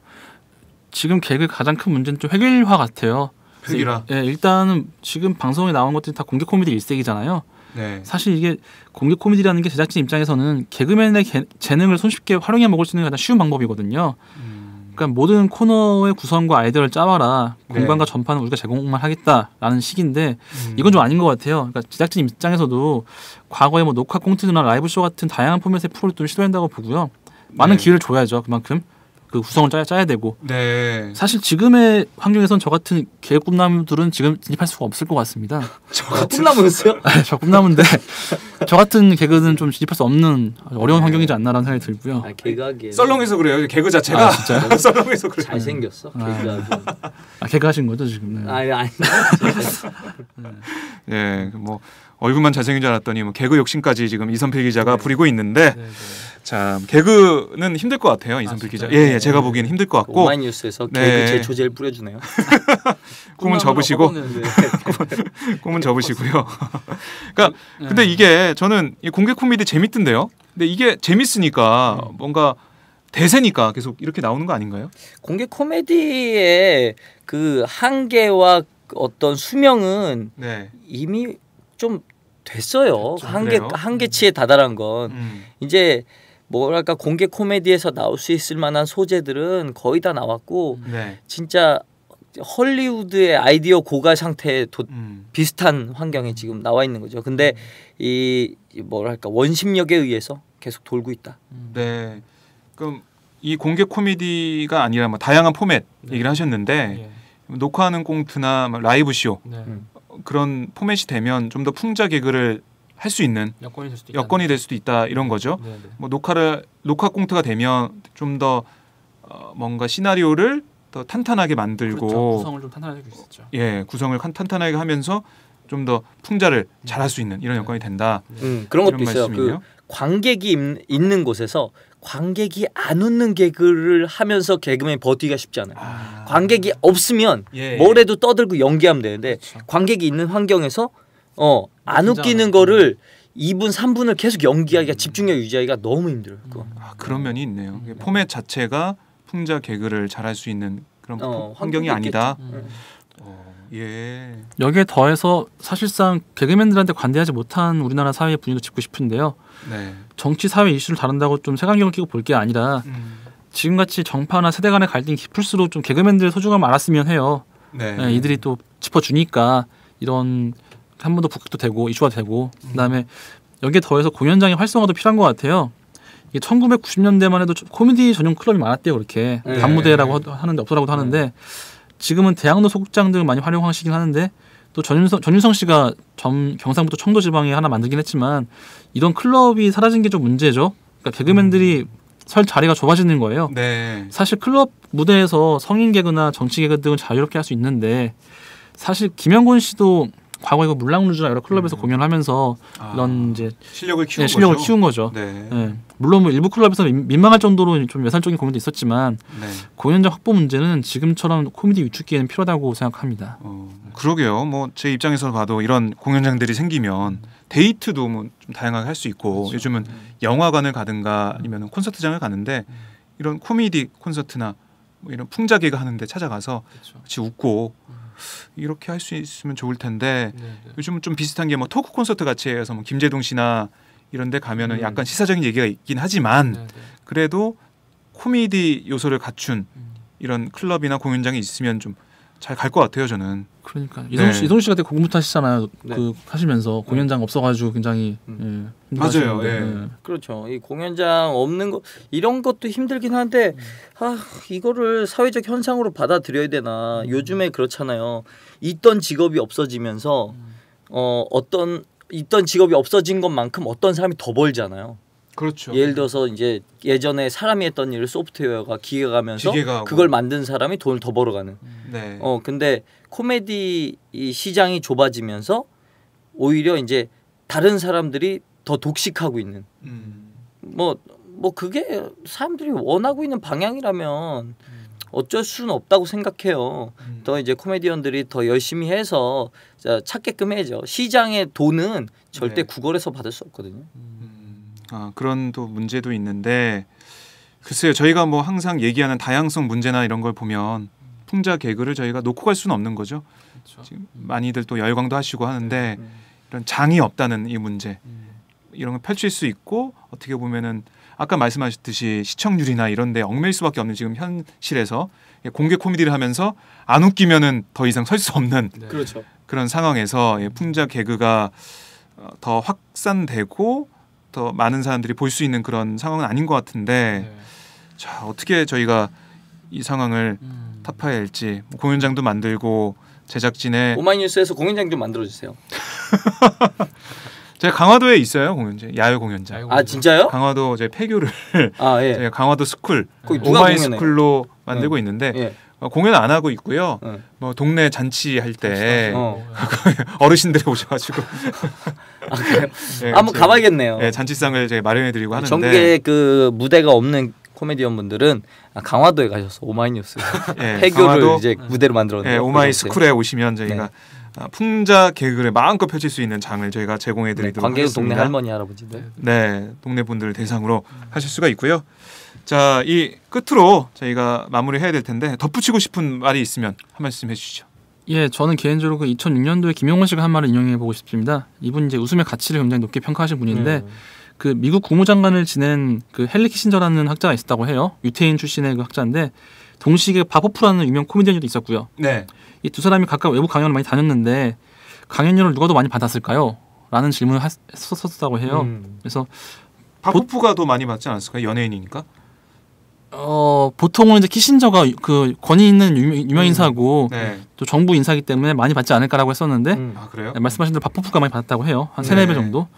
지금 개그 가장 큰 문제는 좀 획일화 같아요. 획일화. 일단은 지금 방송에 나온 것들이 다 공개 코미디 일색이잖아요. 사실 이게 공개 코미디라는 게 제작진 입장에서는 개그맨의 재능을 손쉽게 활용해 먹을 수 있는 가장 쉬운 방법이거든요. 그러니까 모든 코너의 구성과 아이디어를 짜와라. 공간과 전파는 우리가 제공만 하겠다라는 식인데 이건 좀 아닌 것 같아요. 그러니까 제작진 입장에서도 과거에 뭐 녹화 콘텐츠나 라이브 쇼 같은 다양한 포맷의 프로를 좀 시도한다고 보고요. 많은 기회를 줘야죠. 그만큼. 그 구성을 짜야 되고 네. 사실 지금의 환경에선 저 같은 계획 꿈나무들은 지금 진입할 수가 없을 것 같습니다. 저 꿈나무였어요? 저 꿈나무인데 저 같은 개그는 좀 진입할 수 없는 어려운 환경이지 않나라는 생각이 들고요. 개그하기에 썰렁해서 그래요. 개그 자체가 진짜요? 썰렁해서 그래요. 잘생겼어. 개그하기. 개그하신 거죠 지금? 아니. 예, 뭐 얼굴만 잘생긴 줄 알았더니 뭐 개그 욕심까지 지금 이선필 기자가 부리고 있는데 자 개그는 힘들 것 같아요 이선필 기자. 예, 제가 보기에는 힘들 것 같고. 오마이뉴스에서 개그 제초제를 뿌려주네요. 꿈은 접으시고 꿈은 접으시고요. 그러니까 근데 이게 저는 이 공개 코미디 재밌던데요. 근데 이게 재밌으니까 뭔가 대세니까 계속 이렇게 나오는 거 아닌가요? 공개 코미디의 그 한계와 어떤 수명은 이미 좀 됐어요. 한계치에 다다란 건 이제 뭐랄까 공개 코미디에서 나올 수 있을 만한 소재들은 거의 다 나왔고 진짜 헐리우드의 아이디어 고갈 상태에 비슷한 환경에 지금 나와 있는 거죠. 근데 이 뭐랄까 원심력에 의해서 계속 돌고 있다. 네. 그럼 이 공개 코미디가 아니라 뭐 다양한 포맷 얘기를 하셨는데 녹화하는 꽁트나 라이브 쇼 그런 포맷이 되면 좀 더 풍자 개그를 할 수 있는 여건이 될 수도 있다 이런 거죠. 뭐 녹화 꽁트가 되면 좀 더 뭔가 시나리오를 더 탄탄하게 만들고 그렇죠. 구성을 좀 탄탄하게 할 수 있죠. 예, 구성을 탄탄하게 하면서 좀 더 풍자를 잘할 수 있는 이런 여건이 된다. 그런 것도 있어요. 그 관객이 있는 곳에서 관객이 안 웃는 개그를 하면서 개그맨이 버티기가 쉽지 않아요. 관객이 없으면 뭘 해도 떠들고 연기하면 되는데 관객이 있는 환경에서 안 웃기는 거를 2분 3분을 계속 연기하기가 집중력 유지하기가 너무 힘들어요. 그런 면이 있네요. 포맷 자체가 풍자 개그를 잘할 수 있는 그런 환경이 아니다. 예. 여기에 더해서 사실상 개그맨들한테 관대하지 못한 우리나라 사회의 분위기도 짚고 싶은데요. 정치 사회 이슈를 다룬다고 좀 색안경을 끼고 볼 게 아니라 지금같이 정파나 세대 간의 갈등이 깊을수록 좀 개그맨들의 소중함을 알았으면 해요. 이들이 또 짚어주니까 이런 한 번 더 부각도 되고 이슈가 되고 그다음에 여기에 더해서 공연장의 활성화도 필요한 것 같아요. 이게 1990년대만 해도 코미디 전용 클럽이 많았대요. 그렇게 단무대라고 하는데 없더라고도 하는데 지금은 대학로 소극장 등 많이 활용하시긴 하는데 또 전윤성 씨가 경상북도 청도 지방에 하나 만들긴 했지만 이런 클럽이 사라진 게 좀 문제죠. 그러니까 개그맨들이 설 자리가 좁아지는 거예요. 사실 클럽 무대에서 성인 개그나 정치 개그 등은 자유롭게 할 수 있는데 사실 김영곤 씨도 과거 이거 물랑루즈나 여러 클럽에서 공연하면서 이런 이제 실력을 키운 거죠. 물론 뭐 일부 클럽에서 민망할 정도로 좀 외설적인 공연도 있었지만 공연장 확보 문제는 지금처럼 코미디 위축기에는 필요하다고 생각합니다. 그러게요. 뭐 제 입장에서 봐도 이런 공연장들이 생기면 데이트도 뭐 좀 다양하게 할 수 있고 요즘은 영화관을 가든가 아니면 콘서트장을 가는데 이런 코미디 콘서트나 뭐 이런 풍자 개그 하는데 찾아가서 같이 웃고 이렇게 할 수 있으면 좋을 텐데 요즘은 좀 비슷한 게 뭐 토크 콘서트 같이 해서 뭐 김재동 씨나 이런 데 가면은 약간 시사적인 얘기가 있긴 하지만 그래도 코미디 요소를 갖춘 이런 클럽이나 공연장이 있으면 좀 잘 갈 것 같아요 저는. 그러니까 이동훈 씨가 되게 고군분투 하시잖아요. 그 하시면서 공연장 없어가지고 굉장히 맞아요. 그렇죠. 이 공연장 없는 거 이런 것도 힘들긴 한데 이거를 사회적 현상으로 받아들여야 되나. 요즘에 그렇잖아요. 있던 직업이 없어지면서 있던 직업이 없어진 것만큼 어떤 사람이 더 벌잖아요. 그렇죠. 예를 들어서 이제 예전에 사람이 했던 일을 소프트웨어가 기계가 하면서 그걸 만든 사람이 돈을 더 벌어가는. 근데 코미디 이 시장이 좁아지면서 오히려 이제 다른 사람들이 더 독식하고 있는. 뭐 그게 사람들이 원하고 있는 방향이라면 어쩔 수는 없다고 생각해요. 더 이제 코미디언들이 더 열심히 해서 찾게끔 해야죠. 시장의 돈은 절대 구걸해서 받을 수 없거든요. 그런 또 문제도 있는데 글쎄요. 저희가 뭐 항상 얘기하는 다양성 문제나 이런 걸 보면 풍자 개그를 저희가 놓고 갈 수는 없는 거죠. 지금 많이들 또 열광도 하시고 하는데 이런 장이 없다는 이 문제 이런 걸 펼칠 수 있고 어떻게 보면은 아까 말씀하셨듯이 시청률이나 이런 데 얽매일 수밖에 없는 지금 현실에서 공개 코미디를 하면서 안 웃기면은 더 이상 설 수 없는 그런 상황에서 풍자 개그가 더 확산되고 더 많은 사람들이 볼 수 있는 그런 상황은 아닌 것 같은데 자, 어떻게 저희가 이 상황을 타파해야 할지 공연장도 만들고 제작진의 오마이뉴스에서 공연장 좀 만들어주세요. 제가 강화도에 있어요 공연장, 야외 공연장. 아 진짜요? 강화도 제 폐교를 예. 제가 강화도 스쿨 오마이 스쿨로 만들고 있는데 예. 공연 안 하고 있고요. 뭐 동네 잔치 할 때 어르신들이 오셔가지고 네, 한번 가봐야겠네요. 네, 잔치상을 제가 마련해드리고 하는데 전국에 그 무대가 없는 코미디언 분들은 강화도에 가셔서 오마이뉴스 폐교를 이제 무대로 만들었는데 오마이 스쿨에 오시면 저희가 풍자 개그를 마음껏 펼칠 수 있는 장을 저희가 제공해드리도록 관객은 하겠습니다. 동네 할머니 할아버지들. 네, 동네 분들을 대상으로 하실 수가 있고요. 자, 이 끝으로 저희가 마무리해야 될 텐데 덧붙이고 싶은 말이 있으면 한 말씀 해주시죠. 예, 저는 개인적으로 그 2006년도에 김용원 씨가 한 말을 인용해 보고 싶습니다. 이분 이제 웃음의 가치를 굉장히 높게 평가하신 분인데 그 미국 국무장관을 지낸 그 헨리 키신저라는 학자가 있었다고 해요. 유태인 출신의 그 학자인데 동시에 바포프라는 유명 코미디언도 있었고요. 네. 이 두 사람이 각각 외부 강연을 많이 다녔는데 강연료를 누가 더 많이 받았을까요? 라는 질문을 했었다고 해요. 그래서 바포프가 더 많이 받지 않았을까요? 연예인이니까. 보통은 이제 키신저가 그 권위 있는 유명 인사고 또 정부 인사이기 때문에 많이 받지 않을까라고 했었는데 아, 그래요? 네, 말씀하신 대로 바포프가 많이 받았다고 해요. 한 3-4배 정도.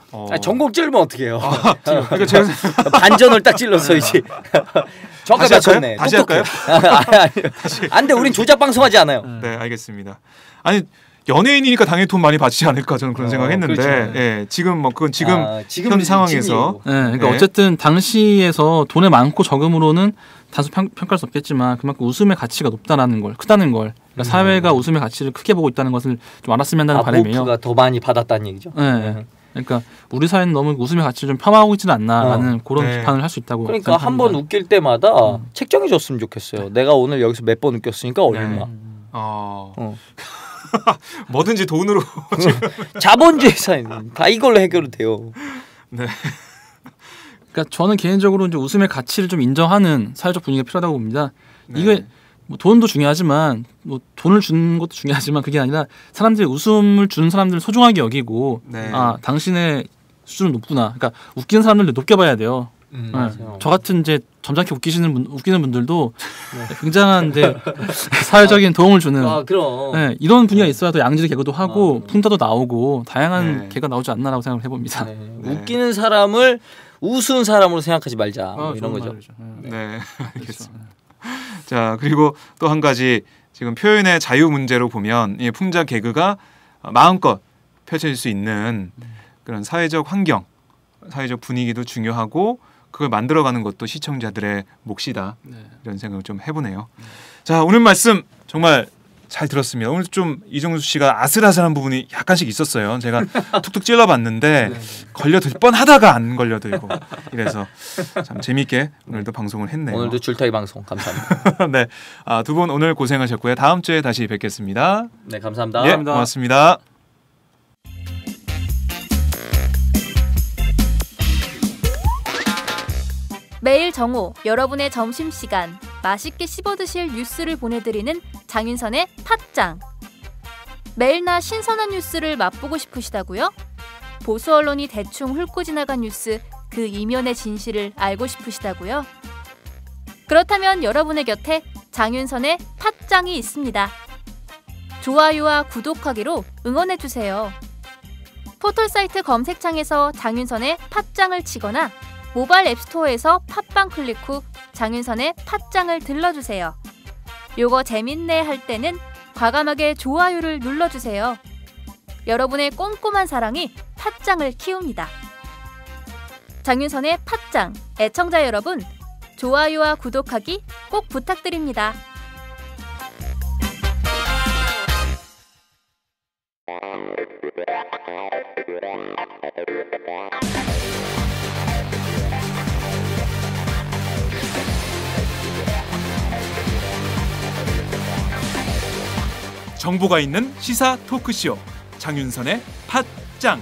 전곡 찌르면 어떻게 해요? 그러니까 제가 반전을 딱 찔렀어야지. 정확하게 맞췄네. 다시 할까요? 안 돼. 우린 조작 방송하지 않아요. 네, 알겠습니다. 아니 연예인이니까 당연히 돈 많이 받지 않을까 저는 그런 생각했는데 그렇죠. 예, 지금 뭐 그건 지금 현 상황에서 그러니까 어쨌든 당시에서 돈의 많고 적음으로는 단순 평가할 수 없겠지만 그만큼 웃음의 가치가 높다라는 걸, 크다는 걸, 그러니까 사회가 웃음의 가치를 크게 보고 있다는 것을 좀 알았으면 한다는 바람이에요. 보프가 더 많이 받았다는 얘기죠. 네. 그러니까 우리 사회는 너무 웃음의 가치를 좀 폄하하고 있지는 않나라는 그런 비판을 할 수 있다고. 그러니까 한 번 웃길 때마다 책정해 줬으면 좋겠어요. 내가 오늘 여기서 몇 번 웃겼으니까 얼마. 뭐든지 돈으로 자본주의 사회는 다 이걸로 해결이 돼요. 네. 그러니까 저는 개인적으로 이제 웃음의 가치를 좀 인정하는 사회적 분위기가 필요하다고 봅니다. 이게 뭐 돈도 중요하지만 뭐 돈을 주는 것도 중요하지만 그게 아니라 사람들이 웃음을 주는 사람들을 소중하게 여기고 아 당신의 수준은 높구나. 그러니까 웃기는 사람들도 높게 봐야 돼요. 저 같은 이제 점잖게 웃기는 분들도 굉장한 이제 사회적인 도움을 주는 이런 분위기가 있어야 더 양질의 개그도 하고 풍자도 나오고 다양한 개가 나오지 않나라고 생각을 해봅니다. 웃기는 사람을 우스운 사람으로 생각하지 말자 뭐 이런 거죠. 네, 알겠습니다. 자, 그리고 또 한 가지 지금 표현의 자유 문제로 보면 이 풍자 개그가 마음껏 펼쳐질 수 있는 그런 사회적 환경, 사회적 분위기도 중요하고 그걸 만들어가는 것도 시청자들의 몫이다. 이런 생각을 좀 해보네요. 자, 오늘 말씀 정말 잘 들었습니다. 오늘 좀 이정수 씨가 아슬아슬한 부분이 약간씩 있었어요. 제가 툭툭 찔러봤는데 걸려들 뻔하다가 안 걸려들고 이래서 참 재미있게 오늘도 방송을 했네요. 오늘도 줄타기 방송 감사합니다. 네, 두 분 오늘 고생하셨고요. 다음 주에 다시 뵙겠습니다. 네, 감사합니다. 예, 고맙습니다. 매일 정오 여러분의 점심시간 맛있게 씹어드실 뉴스를 보내드리는 장윤선의 팟짱. 매일나 신선한 뉴스를 맛보고 싶으시다고요? 보수 언론이 대충 훑고 지나간 뉴스 그 이면의 진실을 알고 싶으시다고요? 그렇다면 여러분의 곁에 장윤선의 팟짱이 있습니다. 좋아요와 구독하기로 응원해주세요. 포털사이트 검색창에서 장윤선의 팟짱을 치거나 모바일 앱스토어에서 팟빵 클릭 후 장윤선의 팟짱을 들러주세요. 요거 재밌네 할 때는 과감하게 좋아요를 눌러주세요. 여러분의 꼼꼼한 사랑이 팟짱을 키웁니다. 장윤선의 팟짱 애청자 여러분, 좋아요와 구독하기 꼭 부탁드립니다. 정보가 있는 시사 토크쇼 장윤선의 팟짱.